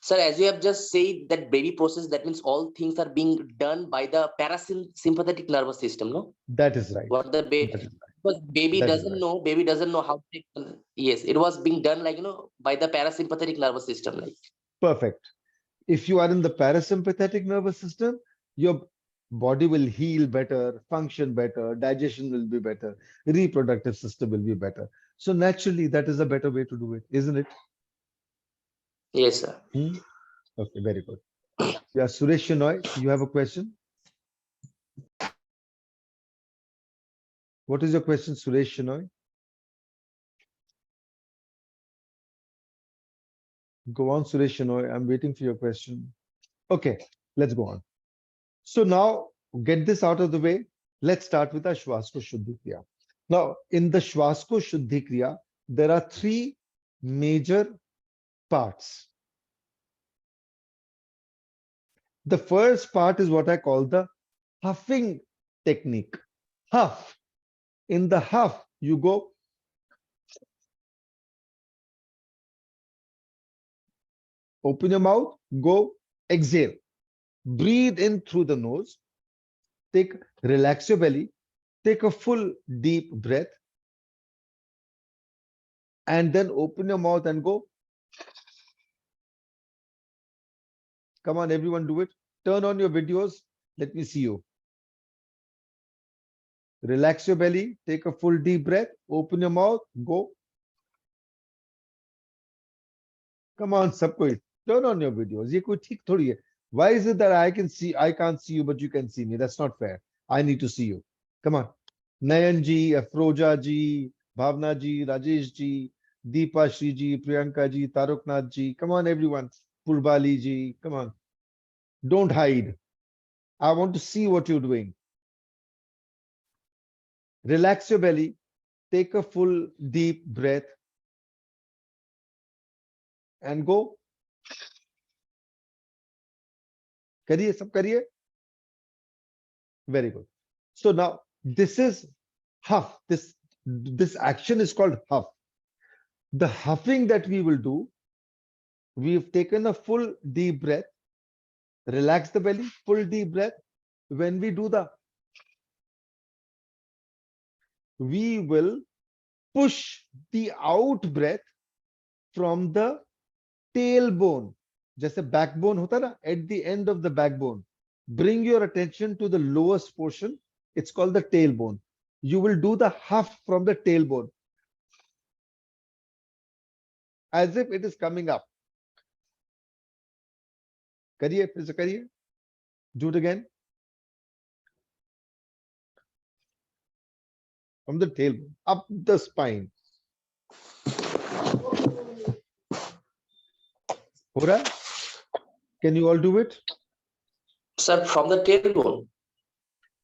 Sir, as you have just said that baby process, that means all things are being done by the parasympathetic nervous system, no? That is right. What the baby, That is because baby That is doesn't right. know, baby doesn't know how to, yes, it was being done like, by the parasympathetic nervous system, like. Perfect. If you are in the parasympathetic nervous system, your body will heal better, function better, digestion will be better, reproductive system will be better. So naturally, that is a better way to do it, isn't it? Yes, sir. Okay, very good. Yeah, Suresh Shenoy, you have a question? What is your question, Suresh Shenoy? Go on, Suresh Shenoy. I'm waiting for your question. Okay, let's go on. So now, get this out of the way. Let's start with our Swaskosh Shuddhi Kriya. Now, in the Swaskosh Shuddhi Kriya, there are 3 major parts. The first part is what I call the huffing technique. Huff. In the huff, you go open your mouth, go exhale. Breathe in through the nose. Relax your belly. Take a full deep breath. And then open your mouth and go. Come on, everyone, do it. Turn on your videos. Let me see you. Relax your belly. Take a full deep breath. Open your mouth. Go. Come on, सबकोई. Turn on your videos. ये कोई ठीक थोड़ी है. Why is it that I can't see you, but you can see me? That's not fair. I need to see you. Come on. Nayan ji, Afroja ji, Bhavna ji, Rajesh ji, Deepa Shri ji, Priyanka ji, Taruknath ji. Come on, everyone. Purbali ji. Come on. Don't hide. I want to see what you're doing. Relax your belly. Take a full deep breath and go. करिए, सब करिए. Very good. So now this is huff. This action is called huff. The huffing that we will do, we've taken a full deep breath. Relax the belly, full deep breath. When we do we will push the out breath from the tailbone. जैसे backbone होता ना, at the end of the backbone. Bring your attention to the lowest portion. It's called the tailbone. You will do the huff from the tailbone as if it is coming up. करिए, फिर से करिए. Do it again. From the tailbone up the spine. हो रहा है? Can you all do it? Sir, from the tailbone.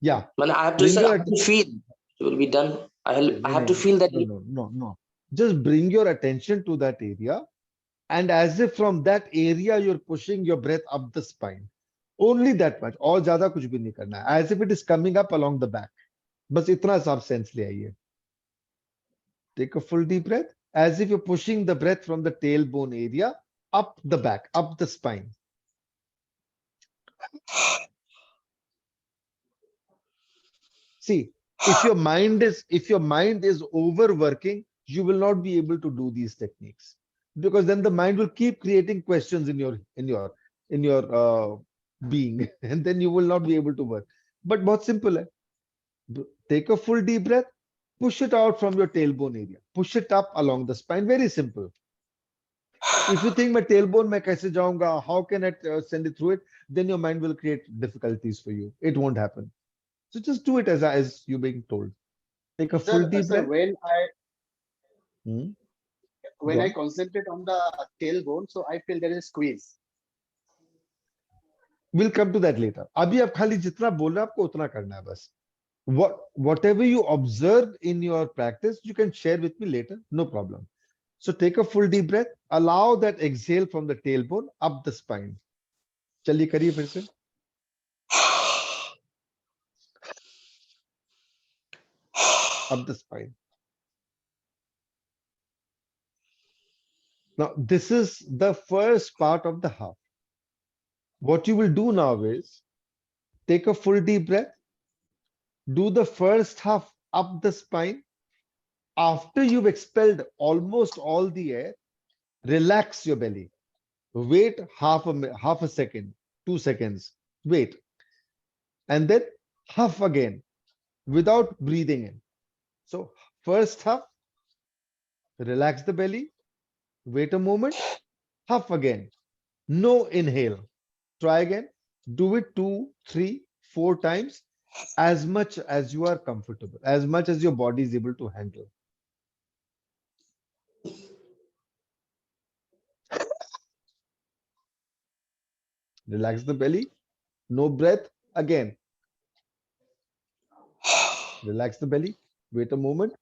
Yeah. Man, I have to Bring say, your I have to feel it will be done. I have to feel that. No. Just bring your attention to that area, and as if from that area you're pushing your breath up the spine. Only that much. और ज्यादा कुछ भी नहीं करना है. As if it is coming up along the back. बस इतना सा आप sense ले आइए. Take a full deep breath, as if you're pushing the breath from the tailbone area up the back, up the spine. See, if your mind is overworking, you will not be able to do these techniques, because then the mind will keep creating questions in your being, and then you will not be able to work. But बहुत simple है. Take a full deep breath, push it out from your tailbone area, push it up along the spine. Very simple. If you think my tailbone में कैसे जाऊंगा, how can I send it through it, then your mind will create difficulties for you. It won't happen. So just do it as you're being told. Take a full deep Sir, breath. when I concentrate on the tailbone, so I feel there is a squeeze. We'll come to that later. अभी आप खाली जितना बोल रहे हैं आपको उतना करना है बस. Whatever you observe in your practice, you can share with me later, no problem. So take a full deep breath. Allow that exhale from the tailbone up the spine. चलिए करिए फिर से. Up the spine. Now, this is the first part of the half. What you will do now is take a full deep breath. Do the first half up the spine. After you've expelled almost all the air, relax your belly. Wait half a second, 2 seconds. Wait. And then half again without breathing in. So first half, relax the belly. Wait a moment. Half again. No inhale. Try again. Do it 2, 3, 4 times, as much as you are comfortable, as much as your body is able to handle. Relax the belly. No breath. Again. Relax the belly. Wait a moment.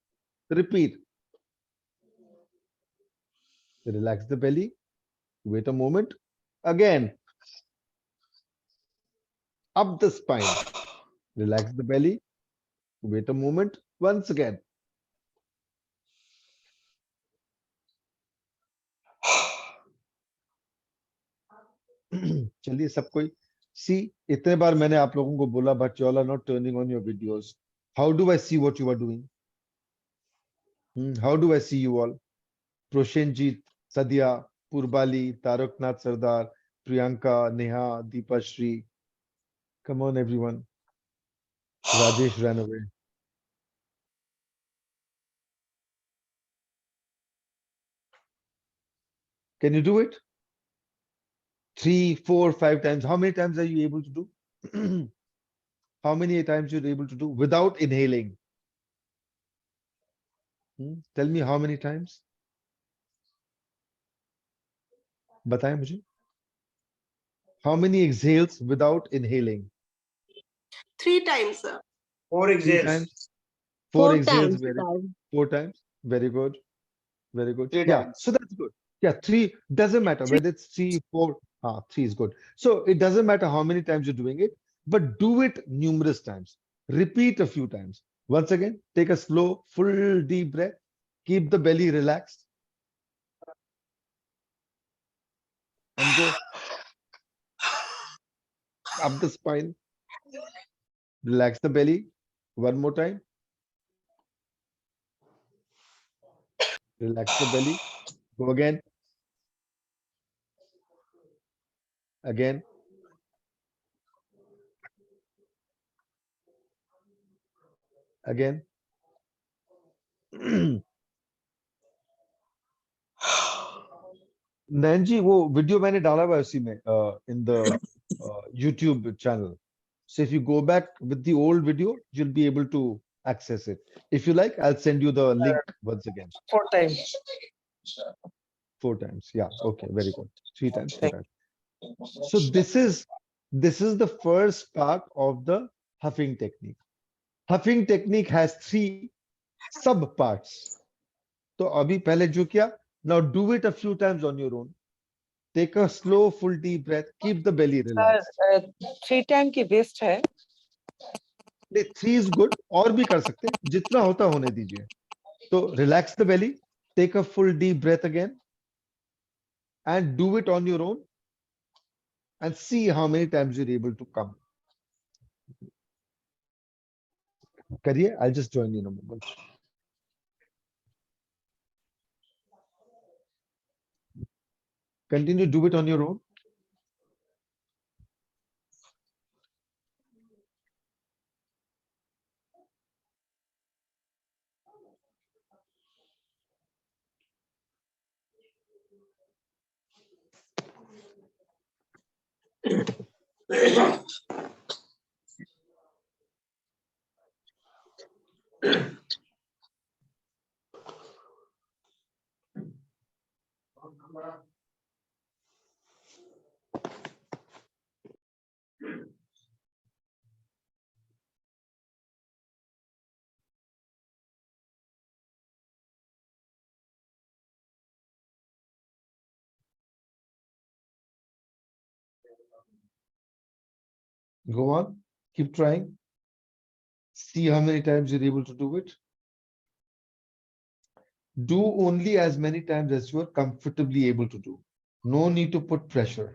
Repeat. Relax the belly. Wait a moment. Again. Up the spine. Relax the belly. Wait a moment. Once again. चलिए सब कोई. See, इतने बार मैंने आप लोगों को बोला, but you all are not turning on your videos. How do I see what you are doing? How do I see you all? Proshenjit, Sadhya, Purbali, Taraknath Sardar, Priyanka, Neha, Deepa Shri. Come on, everyone. Rajesh ran away. Can you do it? 3, 4, 5 times. How many times are you able to do? How many times you're able to do without inhaling? Tell me how many times. बताएं मुझे. How many exhales without inhaling? 3 times, sir. 4 3 exhales. times. 4 exhales. times, Very, sir. 4 times. Very good. Very good. 3 Yeah, times. so that's good. Yeah, 3 doesn't matter whether it's 3, 4. 3 is good. So it doesn't matter how many times you're doing it, but do it numerous times. Repeat a few times. Once again, take a slow, full deep breath. Keep the belly relaxed. And go up the spine. Relax the belly. One more time. Relax the belly. Go again. Again. Again. नैन जी वो video मैंने डाला हुआ है उसी में in the YouTube channel. So if you go back with the old video, you'll be able to access it. If you like, I'll send you the link once again. 4 times. 4 times. Yeah. Okay. Very good. 3 times, 4 times. So this is the first part of the huffing technique. Huffing technique has 3 sub parts. तो अभी पहले जो किया, now do it a few times on your own. Take a slow, full deep breath. Keep the belly relaxed. 3 time की best है. 3 is good. और भी कर सकते हैं. जितना होता होने दीजिए. So relax the belly. Take a full deep breath again. And do it on your own. And see how many times you're able to come. करिए. I'll just join you in a moment. Continue, do it on your own. Go on, keep trying. See how many times you're able to do it. Do only as many times as you are comfortably able to do. No need to put pressure.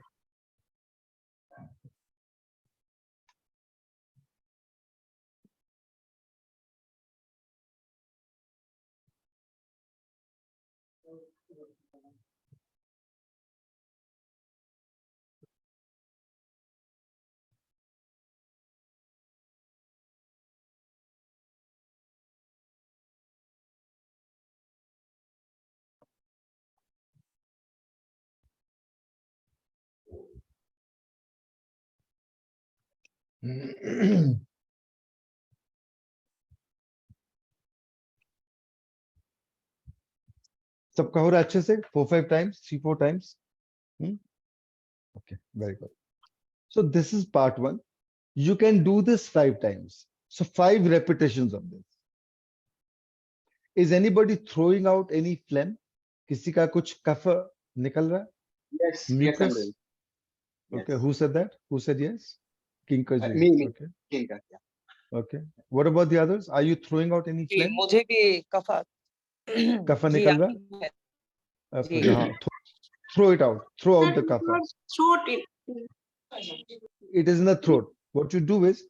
सबका हो रहा है अच्छे से 4-5 times 3-4 times. Okay, very good. So this is part 1. You can do this 5 times. So 5 repetitions of this. Is anybody throwing out any phlegm? किसी का कुछ कफ निकल रहा है? Yes, yes, I'm Mucus? doing. Okay, Yes. who said that? Who said yes? Kinkar ji. Me. Okay. Kinka, yeah. Okay. What about the others? Are you throwing out any ji phlegm? मुझे भी कफा कफ जी निकल रहा है? जी फिर हाँ, throw it out. Throw out the kapha. throat in It is in the throat. What you do is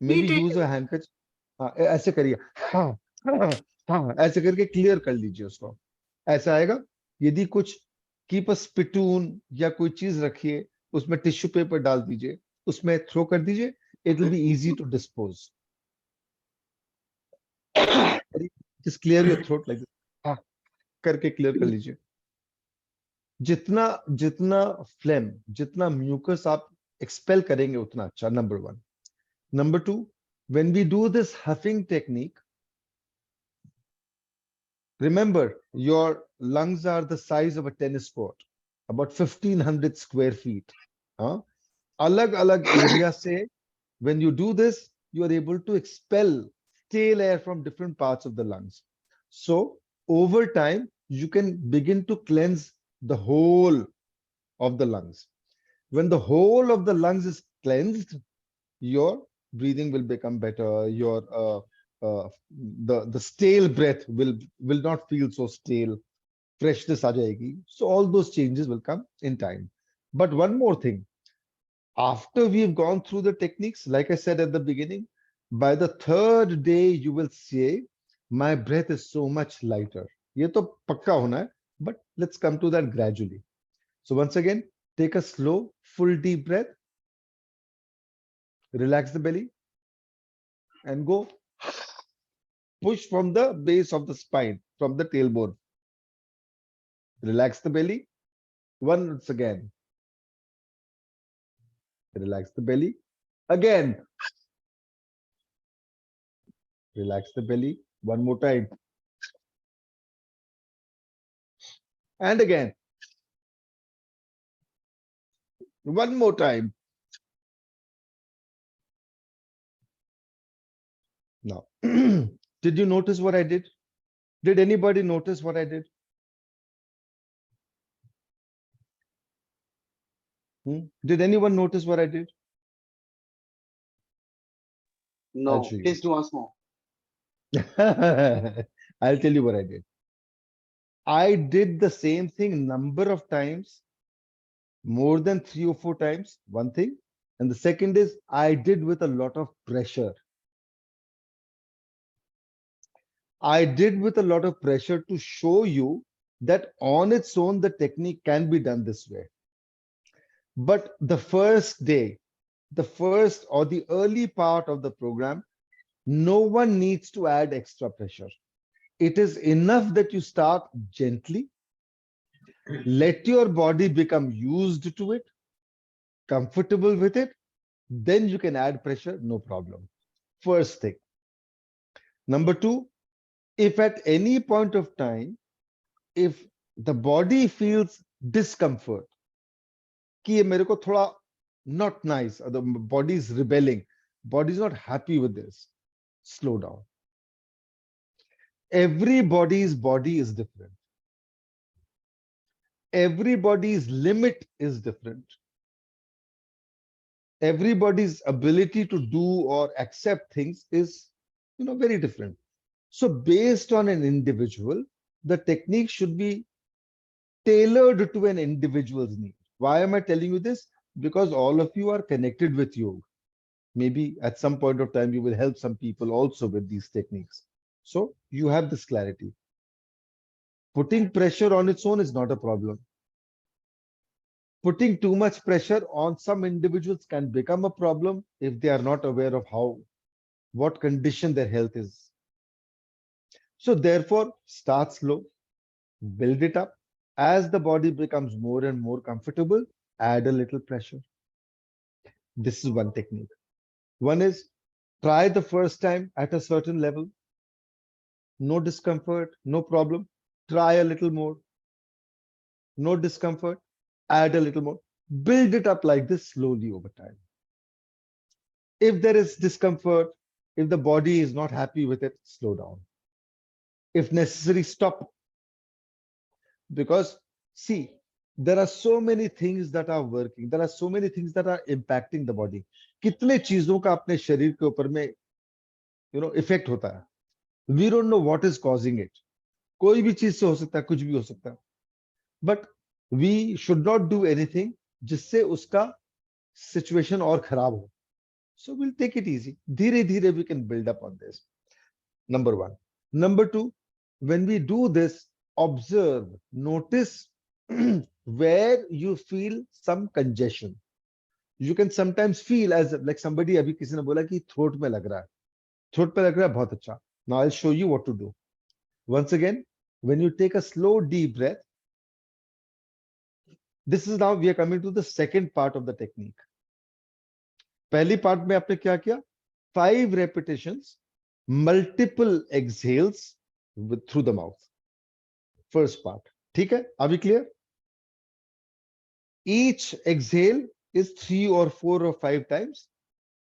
maybe Heat it. use a handkerchief. हाँ, ऐसे करिए. हाँ, हाँ, हाँ, ऐसे करके क्लियर कर लीजिए उसको. ऐसा आएगा. यदि कुछ कीप अ स्पिटून या कोई चीज रखिए, उसमें टिश्यू पेपर डाल दीजिए, उसमें थ्रो कर दीजिए. It will be easy to dispose. Just clear your throat like this. हाँ, करके क्लियर कर लीजिए. जितना जितना फ्लेम, जितना म्यूकस आप एक्सपेल करेंगे उतना अच्छा. Number 1. Number 2, when we do this huffing technique, remember your lungs are the size of a tennis court, about 1500 square feet. Alag area se, when you do this, you are able to expel stale air from different parts of the lungs. So over time, you can begin to cleanse the whole of the lungs. When the whole of the lungs is cleansed, your breathing will become better. Your the stale breath will not feel so stale. Freshness aa jayegi. So all those changes will come in time. But one more thing, after we've gone through the techniques, like I said at the beginning, by the 3rd day you will say, my breath is so much lighter. Ye to pakka hona hai, but let's come to that gradually. So once again, take a slow, full deep breath. Relax the belly and go. Push from the base of the spine, from the tailbone. Relax the belly. Once again. Relax the belly. Again. Relax the belly. One more time. And again. One more time. Now, did you notice what I did? Did anybody notice what I did? Did anyone notice what I did? I'll No, show you. please do once more. I'll tell you what I did. I did the same thing number of times, more than 3 or 4 times, one thing. And the second is I did with a lot of pressure. I did with a lot of pressure to show you that on its own, the technique can be done this way. But the first day, the first or the early part of the program, no one needs to add extra pressure. It is enough that you start gently, let your body become used to it, comfortable with it, then you can add pressure, no problem. First thing. Number 2, if at any point of time, if the body feels discomfort, कि ये मेरे को थोड़ा not nice, or the body is rebelling, body is not happy with this, slow down. Everybody's body is different. Everybody's limit is different. Everybody's ability to do or accept things is, very different. So based on an individual, the technique should be tailored to an individual's need. Why am I telling you this? Because all of you are connected with yoga. Maybe at some point of time, you will help some people also with these techniques. So you have this clarity. Putting pressure on its own is not a problem. Putting too much pressure on some individuals can become a problem if they are not aware of what condition their health is. So therefore, start slow, build it up. As the body becomes more and more comfortable, add a little pressure. This is one technique. One is try the first time at a certain level, no discomfort, no problem. Try a little more, no discomfort, add a little more. Build it up like this slowly over time. If there is discomfort, if the body is not happy with it, slow down. If necessary, stop. Because see, there are so many things that are working. There are so many things that are impacting the body. कितने चीजों का अपने शरीर के ऊपर में, effect होता है. We don't know what is causing it. कोई भी चीज से हो सकता है, कुछ भी हो सकता है. But we should not do anything जिससे उसका situation और खराब हो. So we'll take it easy. धीरे धीरे we can build up on this. Number one. Number two, when we do this, observe, notice where you feel some congestion. You can sometimes feel as like somebody अभी किसी ने बोला कि throat में लग रहा है. Throat पे लग रहा है, बहुत अच्छा. Now I'll show you what to do. Once again, when you take a slow deep breath, this is now we are coming to the second part of the technique. पहली part में आपने क्या किया? 5 repetitions, multiple exhales through the mouth. First part. ठीक है? Are we clear? Each exhale is 3 or 4 or 5 times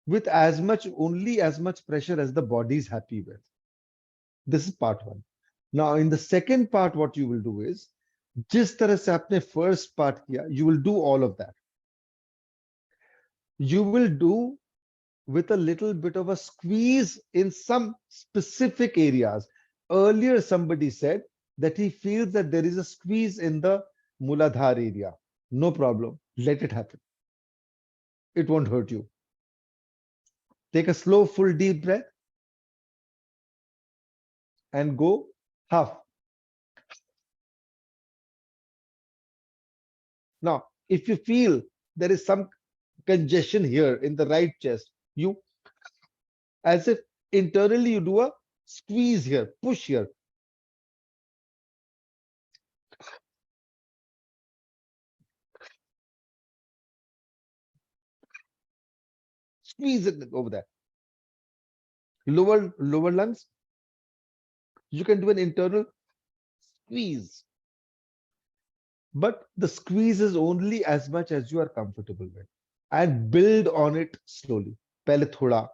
with only as much pressure as the body is happy with. This is part 1. Now in the second part, what you will do is, जिस तरह से आपने first part किया, you will do all of that. You will do with a little bit of a squeeze in some specific areas. Earlier, somebody said that he feels that there is a squeeze in the Muladhar area. No problem. Let it happen. It won't hurt you. Take a slow, full, deep breath and go half. Now, if you feel there is some congestion here in the right chest, you, as if internally you do a squeeze here, push here. Squeeze it over there. Lower lungs, you can do an internal squeeze. But the squeeze is only as much as you are comfortable with. And build on it slowly. Pehle thoda,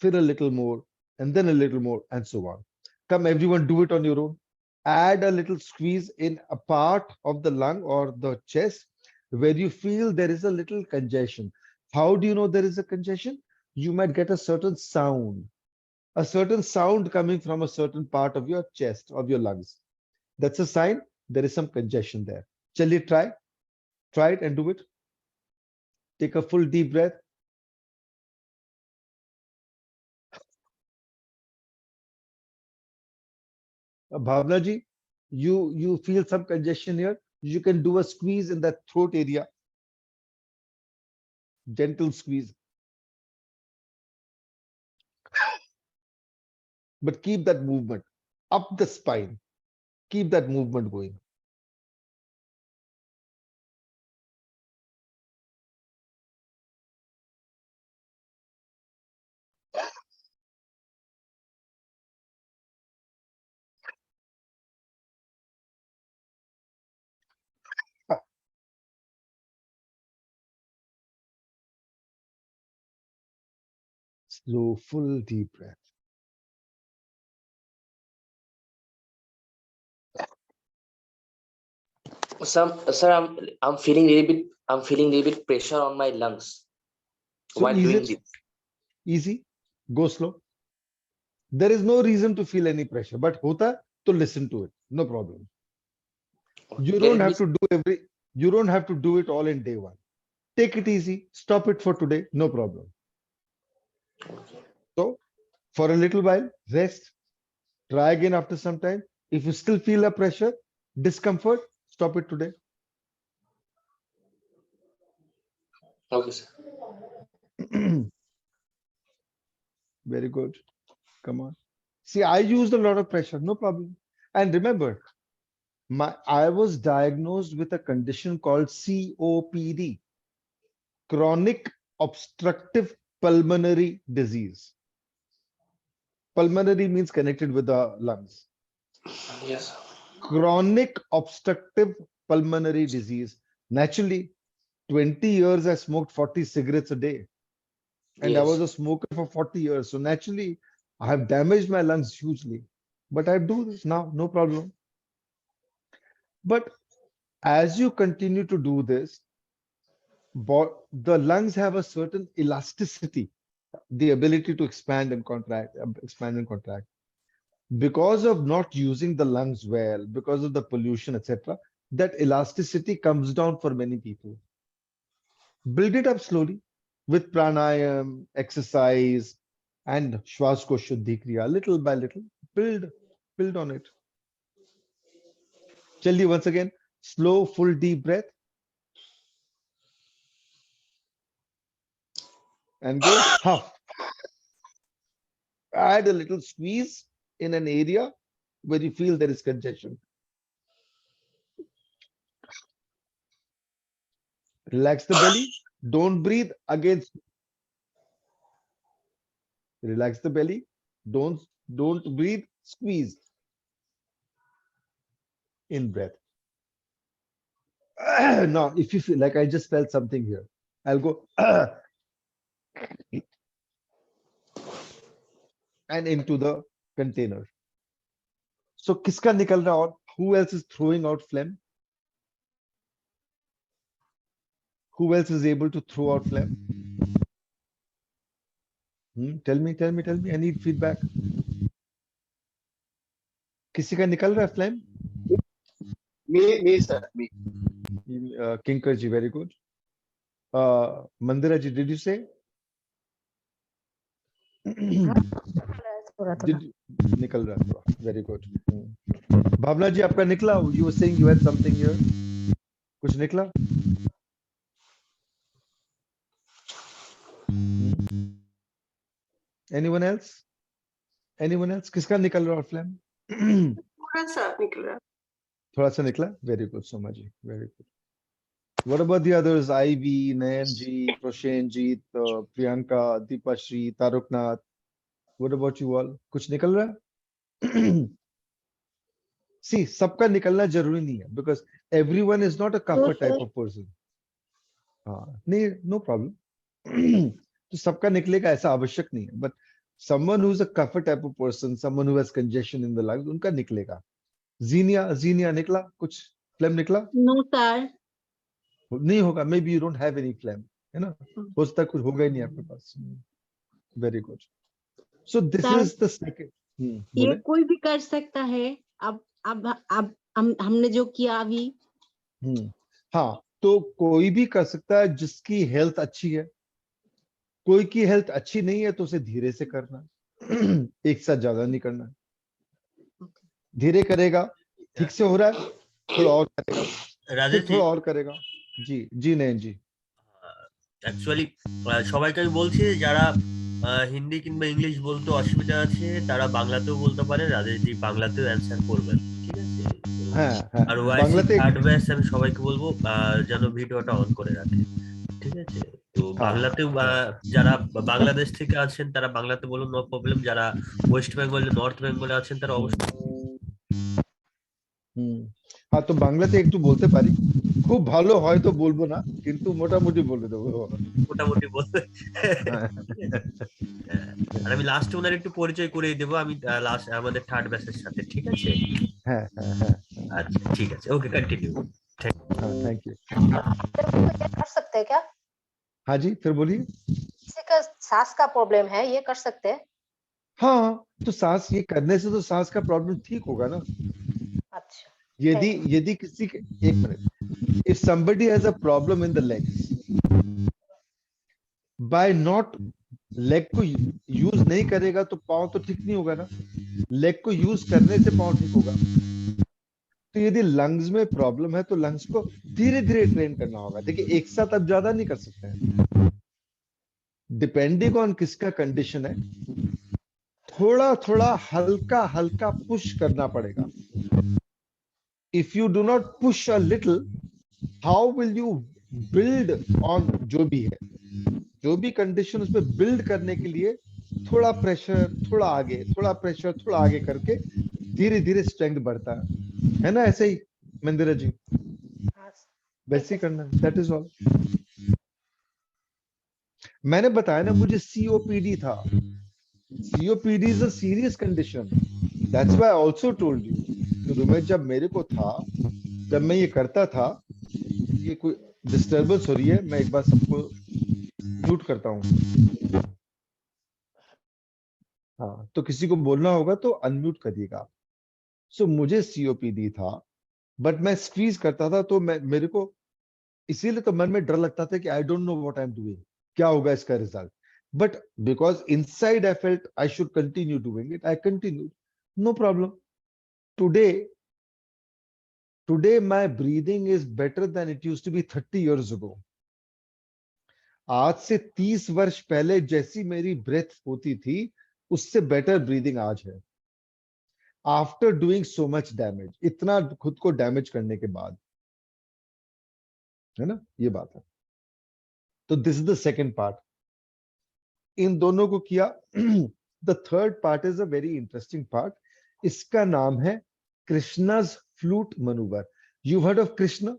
फिर a little more, and then a little more, and so on. Come, everyone, do it on your own. Add a little squeeze in a part of the lung or the chest where you feel there is a little congestion. How do you know there is a congestion? You might get a certain sound coming from a certain part of your chest, of your lungs. That's a sign there is some congestion there. Chaliye, try it and do it. Take a full deep breath. Bhavna ji, you feel some congestion here. You can do a squeeze in that throat area. Gentle squeeze. But keep that movement up the spine. Keep that movement going. Slow, full deep breath. Sir, I'm feeling little bit pressure on my lungs. So while doing this. easy, go slow. There is no reason to feel any pressure, but hota hai to listen to it, no problem. You Let don't it have be. to do you don't have to do it all in day one. Take it easy, stop it for today, no problem. So for a little while, rest, try again after some time. If you still feel a pressure, discomfort, stop it today. Okay, sir. Very good. Come on. See, I used a lot of pressure, no problem. And remember, I was diagnosed with a condition called COPD, chronic obstructive pulmonary disease. Pulmonary means connected with the lungs. Yes. Chronic obstructive pulmonary disease. Naturally, 20 years I smoked 40 cigarettes a day. And I Yes. was a smoker for 40 years. So naturally, I have damaged my lungs hugely. But I do this now, no problem. But as you continue to do this, the lungs have a certain elasticity, the ability to expand and contract, expand and contract. Because of not using the lungs well, because of the pollution, etc., that elasticity comes down for many people. Build it up slowly with pranayam, exercise, and Swaskosh Shuddhi Kriya, little by little. Build on it. Chaliye once again, slow, full, deep breath. And go huff. Add a little squeeze in an area where you feel there is congestion. Relax the belly. Don't breathe against. Relax the belly. Don't breathe. Squeeze. In breath. Now, if you feel like I just felt something here, I'll go and into the container. So, kiska nikal raha aur? Who else is throwing out phlegm? Who else is able to throw out phlegm? Tell me. I need feedback. किसी का निकल रहा है phlegm? Me, sir, me. Kinkar ji, very good. Mandira ji, did you say? निकल रहा है, very good. भावना जी, आपका निकला? You were saying you had something here. कुछ निकला? Anyone else? किसका निकल रहा है phlegm? थोड़ा सा निकल रहा है। थोड़ा सा निकला? Very good, Soma ji. Very good. What about the others? Ivy, Nayan ji, Proshenjit, Priyanka, Deepashri, Taruknath. What about you all? कुछ निकल रहा है? See, सबका निकलना जरूरी नहीं है, because everyone is not a kapha type of person. नहीं, no problem. तो सबका निकलेगा ऐसा आवश्यक नहीं है, but someone who is a kapha type of person, someone who has congestion in the lungs, उनका निकलेगा. Zenia निकला? कुछ phlegm निकला? No, sir. नहीं होगा. Maybe you don't have any phlegm, है ना? हो सकता है कुछ होगा ही नहीं आपके पास. Very good. So this Sir, is the second. ये बोले? कोई भी कर सकता है. अब हमने जो किया अभी. हाँ, तो कोई भी कर सकता है जिसकी हेल्थ अच्छी है. कोई की हेल्थ अच्छी नहीं है तो उसे धीरे से करना. एक साथ ज्यादा नहीं करना. धीरे करेगा, ठीक से हो रहा है, थोड़ा और करेगा, फिर थोड़ा और करेगा. जी नहीं जी. অ্যাকচুয়ালি সবাইকে আমি বলছি যারা হিন্দি কিংবা ইংলিশ বলতে অসুবিধা আছে তারা বাংলাতেও বলতে পারে, রাজেশজি বাংলাতেও অ্যানসার করবেন, ঠিক আছে? আর ওয়াইসি অ্যাডভাইস আমি সবাইকে বলবো যেন ভিডিওটা অন করে রাখে, ঠিক আছে? তো বাংলাতেও যারা বাংলাদেশ থেকে আছেন তারা বাংলাতে বলুন, নো প্রবলেম. যারা ওয়েস্ট বেঙ্গল, নর্থ বেঙ্গলে আছেন তারা অবশ্যই. হ্যাঁ, তো বাংলাতে একটু বলতে পারি. খুব ভালো হয়তো বলবো না, কিন্তু মোটামুটি বলে দেবো. মোটামুটি বলতে. আর আমি লাস্টে ওনার একটু পরিচয় করিয়ে দেবো, আমি লাস্ট আমাদের থার্ড ব্যাচের সাথে, ঠিক আছে? হ্যাঁ. আচ্ছা, ঠিক আছে, ওকে, কন্টিনিউ. Thank you. कर सकते हैं क्या? हाँ जी, फिर बोलिए. सांस का प्रॉब्लम है, ये कर सकते हैं? हाँ, तो सांस ये करने से तो सांस का प्रॉब्लम ठीक होगा ना। अच्छा, यदि thank you. यदि किसी के, एक minute, if somebody has a problem in the legs, by not, leg को यूज नहीं करेगा तो पाँव तो ठीक नहीं होगा ना, लेग को यूज करने से पाँव ठीक होगा। तो यदि लंग्स में प्रॉब्लम है तो लंग्स को धीरे धीरे ट्रेन करना होगा। देखिए, एक साथ अब ज्यादा नहीं कर सकते हैं, डिपेंडिंग ऑन किसका कंडीशन है, थोड़ा थोड़ा हल्का हल्का पुश करना पड़ेगा। If you do not push a little, how will you build on जो भी है, जो भी कंडीशन, उसमें बिल्ड करने के लिए थोड़ा प्रेशर, थोड़ा आगे, थोड़ा प्रेशर, थोड़ा आगे करके धीरे धीरे स्ट्रेंथ बढ़ता है ना। ऐसे ही मंदिरा जी, हाँ, वैसे ही करना है, दैट इज ऑल। मैंने बताया ना, मुझे सीओपीडी था। COPD is a serious condition, that's why I also told you. शुरू में जब मेरे को था, जब मैं ये करता था, ये कोई डिस्टरबेंस हो रही है, मैं एक बार सबको म्यूट करता हूँ। हाँ, तो किसी को बोलना होगा तो अनम्यूट करिएगा। सो मुझे सीओपीडी था, बट मैं स्क्वीज करता था, तो मेरे को इसीलिए तो मन में डर लगता था कि I don't know what I am doing, क्या होगा इसका result. But because inside I felt I should continue doing it, I continue, no problem. Today today my breathing is better than it used to be 30 years ago. आज से 30 वर्ष पहले जैसी मेरी breath होती थी, उससे बेटर ब्रीदिंग आज है, after doing so much damage, इतना खुद को डैमेज करने के बाद, है ना, ये बात है। तो this is the second part, इन दोनों को किया। The third part is a very interesting part, इसका नाम है Krishna's flute manoeuvre. You heard of Krishna,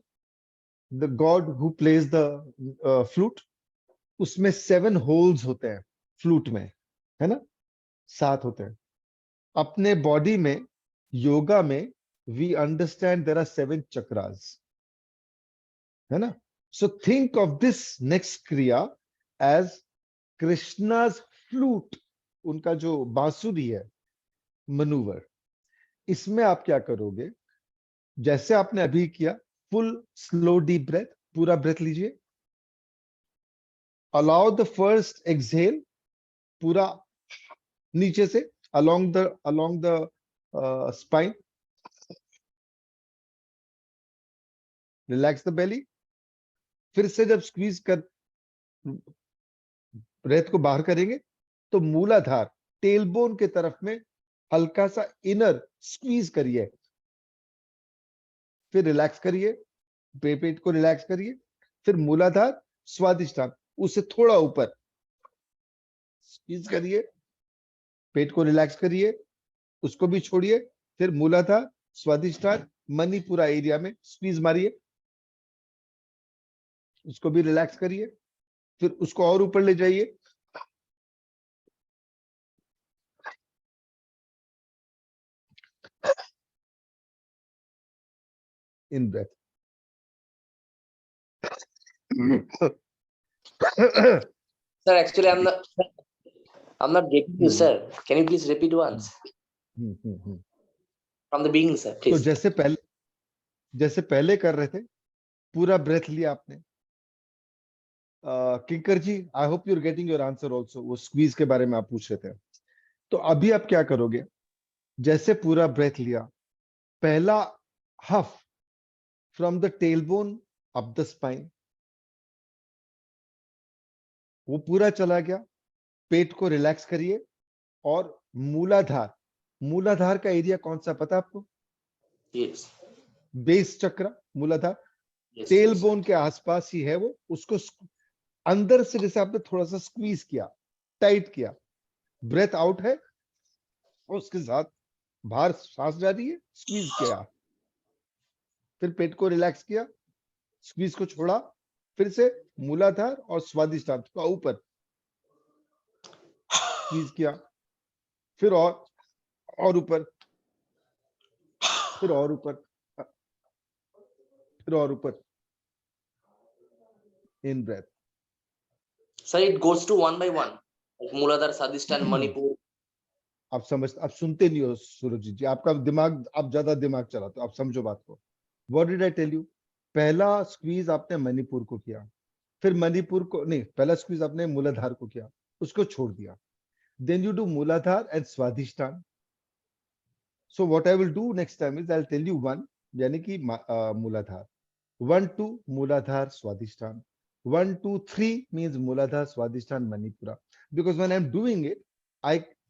the god who plays the flute? उसमें 7 होल्स होते हैं फ्लूट में, है ना, 7 होते हैं। अपने बॉडी में, योगा में, we understand there are 7 chakras, है ना। So think of this next kriya as Krishna's flute, उनका जो बांसुरी है, मनूवर। इसमें आप क्या करोगे, जैसे आपने अभी किया, फुल स्लो डीप ब्रेथ, पूरा ब्रेथ लीजिए, अलाउ द फर्स्ट एक्सहेल, पूरा नीचे से along the spine, relax the belly. फिर से जब स्क्वीज कर ब्रेथ को बाहर करेंगे तो मूलाधार, टेलबोन के तरफ में हल्का सा इनर स्क्वीज करिए, फिर रिलैक्स करिए, पेट को रिलैक्स करिए, फिर मूलाधार स्वादिष्टान, उससे थोड़ा ऊपर स्क्वीज करिए, पेट को रिलैक्स करिए, उसको भी छोड़िए, फिर मूलाधार स्वादिष्टान मणिपुरा एरिया में स्क्वीज मारिए, उसको भी रिलैक्स करिए, फिर उसको और ऊपर ले जाइए, इन breath. Sir, actually, I'm not getting you, sir. Can you please repeat once from the beginning, sir, तो please? जैसे पहले कर रहे थे, पूरा ब्रेथ लिया आपने। Kinkar ji, I hope you are getting your answer also, वो स्क्वीज के बारे में आप पूछ रहे थे। तो अभी आप क्या करोगे, जैसे पूरा ब्रेथ लिया, पहला huff from the tailbone up the spine, वो पूरा चला गया, पेट को रिलैक्स करिए, और मूलाधार, मूलाधार का एरिया कौन सा पता आपको? Yes. बेस चक्र, मूलाधार Yes. Tell Yes. बोन के आसपास ही है वो, उसको अंदर से जैसे आपने थोड़ा सा स्क्वीज किया, टाइट किया, ब्रेथ आउट है, और उसके साथ बाहर सांस जा रही है, स्क्वीज किया, फिर पेट को रिलैक्स किया, स्क्वीज को छोड़ा, फिर से मूलाधार और स्वादिष्टान थोड़ा ऊपर स्क्वीज किया, फिर और ऊपर, फिर और ऊपर, फिर और ऊपर, इन breath. Sir, it goes to one by one. Muladhara, Swadhisthana, Manipur. आप सुनते नहीं हो सूरज जी, आपका दिमाग, आप ज्यादा दिमाग चलाते हो, आप समझो बात को। What did I tell you? पहला स्क्वीज आपने मणिपुर को किया, फिर मणिपुर को नहीं, पहला स्क्वीज आपने मूलाधार को किया, उसको छोड़ दिया। Then you do Muladhara and Swadhisthana. So what I will do next time is I will tell you one, यानी कि मूलाधार 1 2 मूलाधार स्वादिष्ठान, 1 2 3 means मूलाधार स्वादिष्ठान Manipura, because when I'm doing it,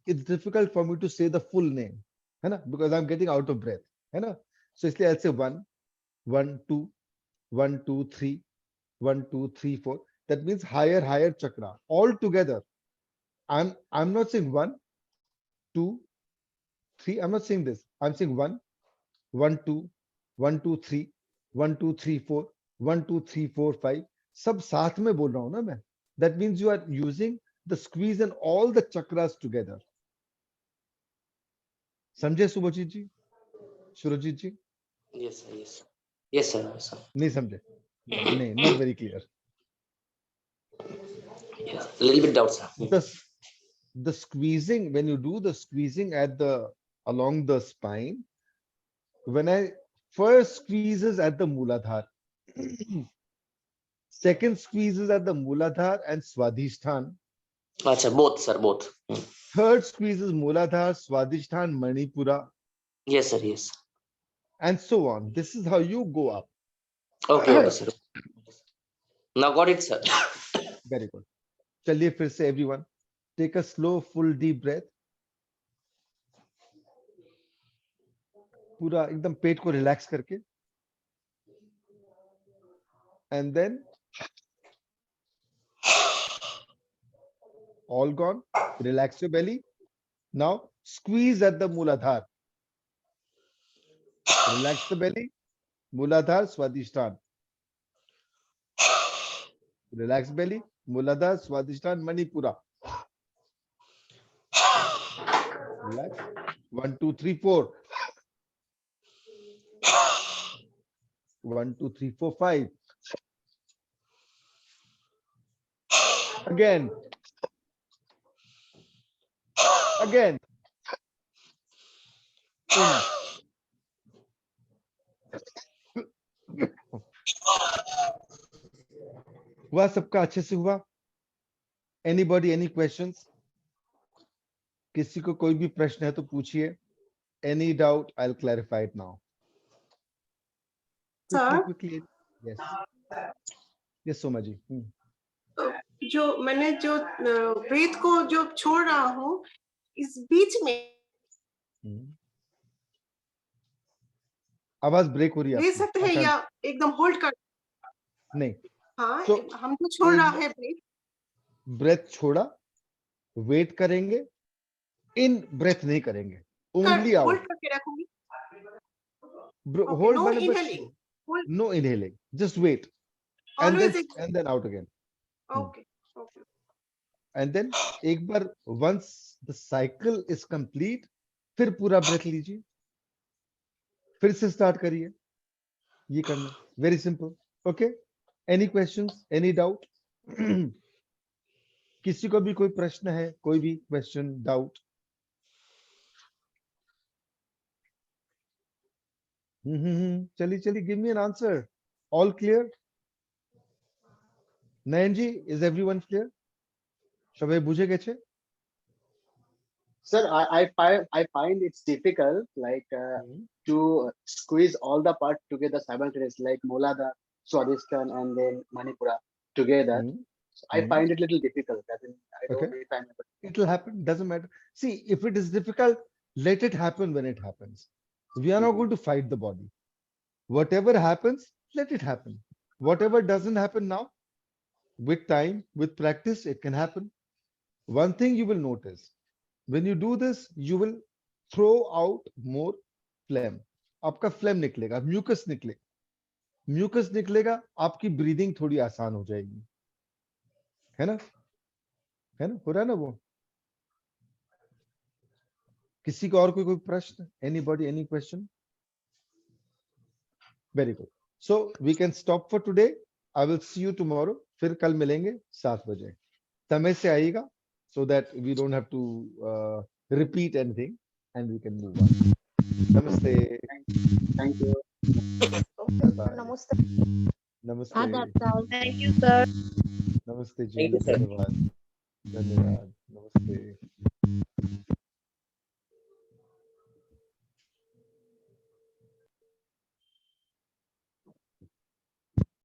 it's difficult for me to say the full name, है ना, because I'm getting out of breath, है ना. So इसलिए I'll say 1 1 2 1 2 3 1 2 3 4. That means higher chakra all together. I'm not saying 1 2 3. I'm not saying this. I'm saying 1 1 2 1 2 3 1 2 3 4 1 2 3 4 5. सब साथ में बोल रहा हूं ना मैं. That means you are using the squeeze and all the chakras together. समझे सुभजीत जी, सुरजीत जी? Yes, sir. Yes, sir. Yes, sir. Yes, sir. नहीं समझे? नहीं, not very clear. Yes, a little bit doubt, sir. The squeezing, when you do the squeezing at the along the spine, when I first squeezes at the Mooladhar, second squeezes at the Mooladhar and Swadhisthana. Acha, both, sir, both. Third squeezes Mooladhar, Swadhisthana, Manipura. Yes, sir. Yes. And so on. This is how you go up. Okay, okay, sir. Now got it, sir. Very good. चलिए फिर से everyone. Take a slow, full, deep breath. पूरा एकदम पेट को relax करके. And then all gone. Relax your belly. Now squeeze at the Mooladhar. Relax the belly. Mooladhar, Swadhisthana. Relax belly. Mooladhar, Swadhisthana, Manipura. Relax. 1 2 3 4. 1 2 3 4 5. Again. Again. In. हुआ सबका अच्छे से हुआ? Anybody, any questions? किसी को कोई भी प्रश्न है तो पूछिए. Any doubt? I'll clarify it now. Sir? Quickly. Yes. Yes, Soma ji. जो मैंने जो ब्रीथ को जो छोड़ रहा हूँ इस बीच में आवाज ब्रेक हो रही है ले सकते हैं या एकदम होल्ड कर? नहीं. हाँ, So, हम तो छोड़ रहा है ब्रेथ छोड़ा, वेट करेंगे, इन ब्रेथ नहीं करेंगे, ओनली आउट. होल्ड करके रखूंगी. Hold, no but inhaling. No inhaling. Just wait. And then out again. Okay. Okay. And then एक बार once the cycle is complete, फिर पूरा ब्रेथ लीजिए, फिर से स्टार्ट करिए. ये करना. Very simple. Okay. Any questions? Any doubt? किसी को भी कोई प्रश्न है, कोई भी question, doubt? चलिए, give me an answer. All clear? Nayanji, is everyone clear? সবাই বুঝে গেছে? Sir, I find it's difficult, like to squeeze all the parts together simultaneously, like Mooladhara, Swadhisthana, and then Manipura together. So I find it a little difficult. I don't know if I'm able to. It will happen. Doesn't matter. See, if it is difficult, let it happen when it happens. We are not going to fight the body. Whatever happens, let it happen. Whatever doesn't happen now, with time, with practice, it can happen. One thing you will notice, when you do this, you will throw out more phlegm. आपका phlegm निकलेगा, mucus निकलेगा. Mucus निकलेगा, आपकी breathing थोड़ी आसान हो जाएगी. है ना? हो रहा है ना वो? किसी को और कोई प्रश्न? Anybody, any question? Very good. So we can stop for today. I will see you tomorrow. फिर कल मिलेंगे 7 बजे. समय से आइएगा, so that we don't have to repeat anything and we can move on. Namaste. Thank you. Bye bye. Namaste. Namaste. हाँ doctor Thank you, sir. Namaste ji. Thank you, sir. धन्यवाद. धन्यवाद. Namaste.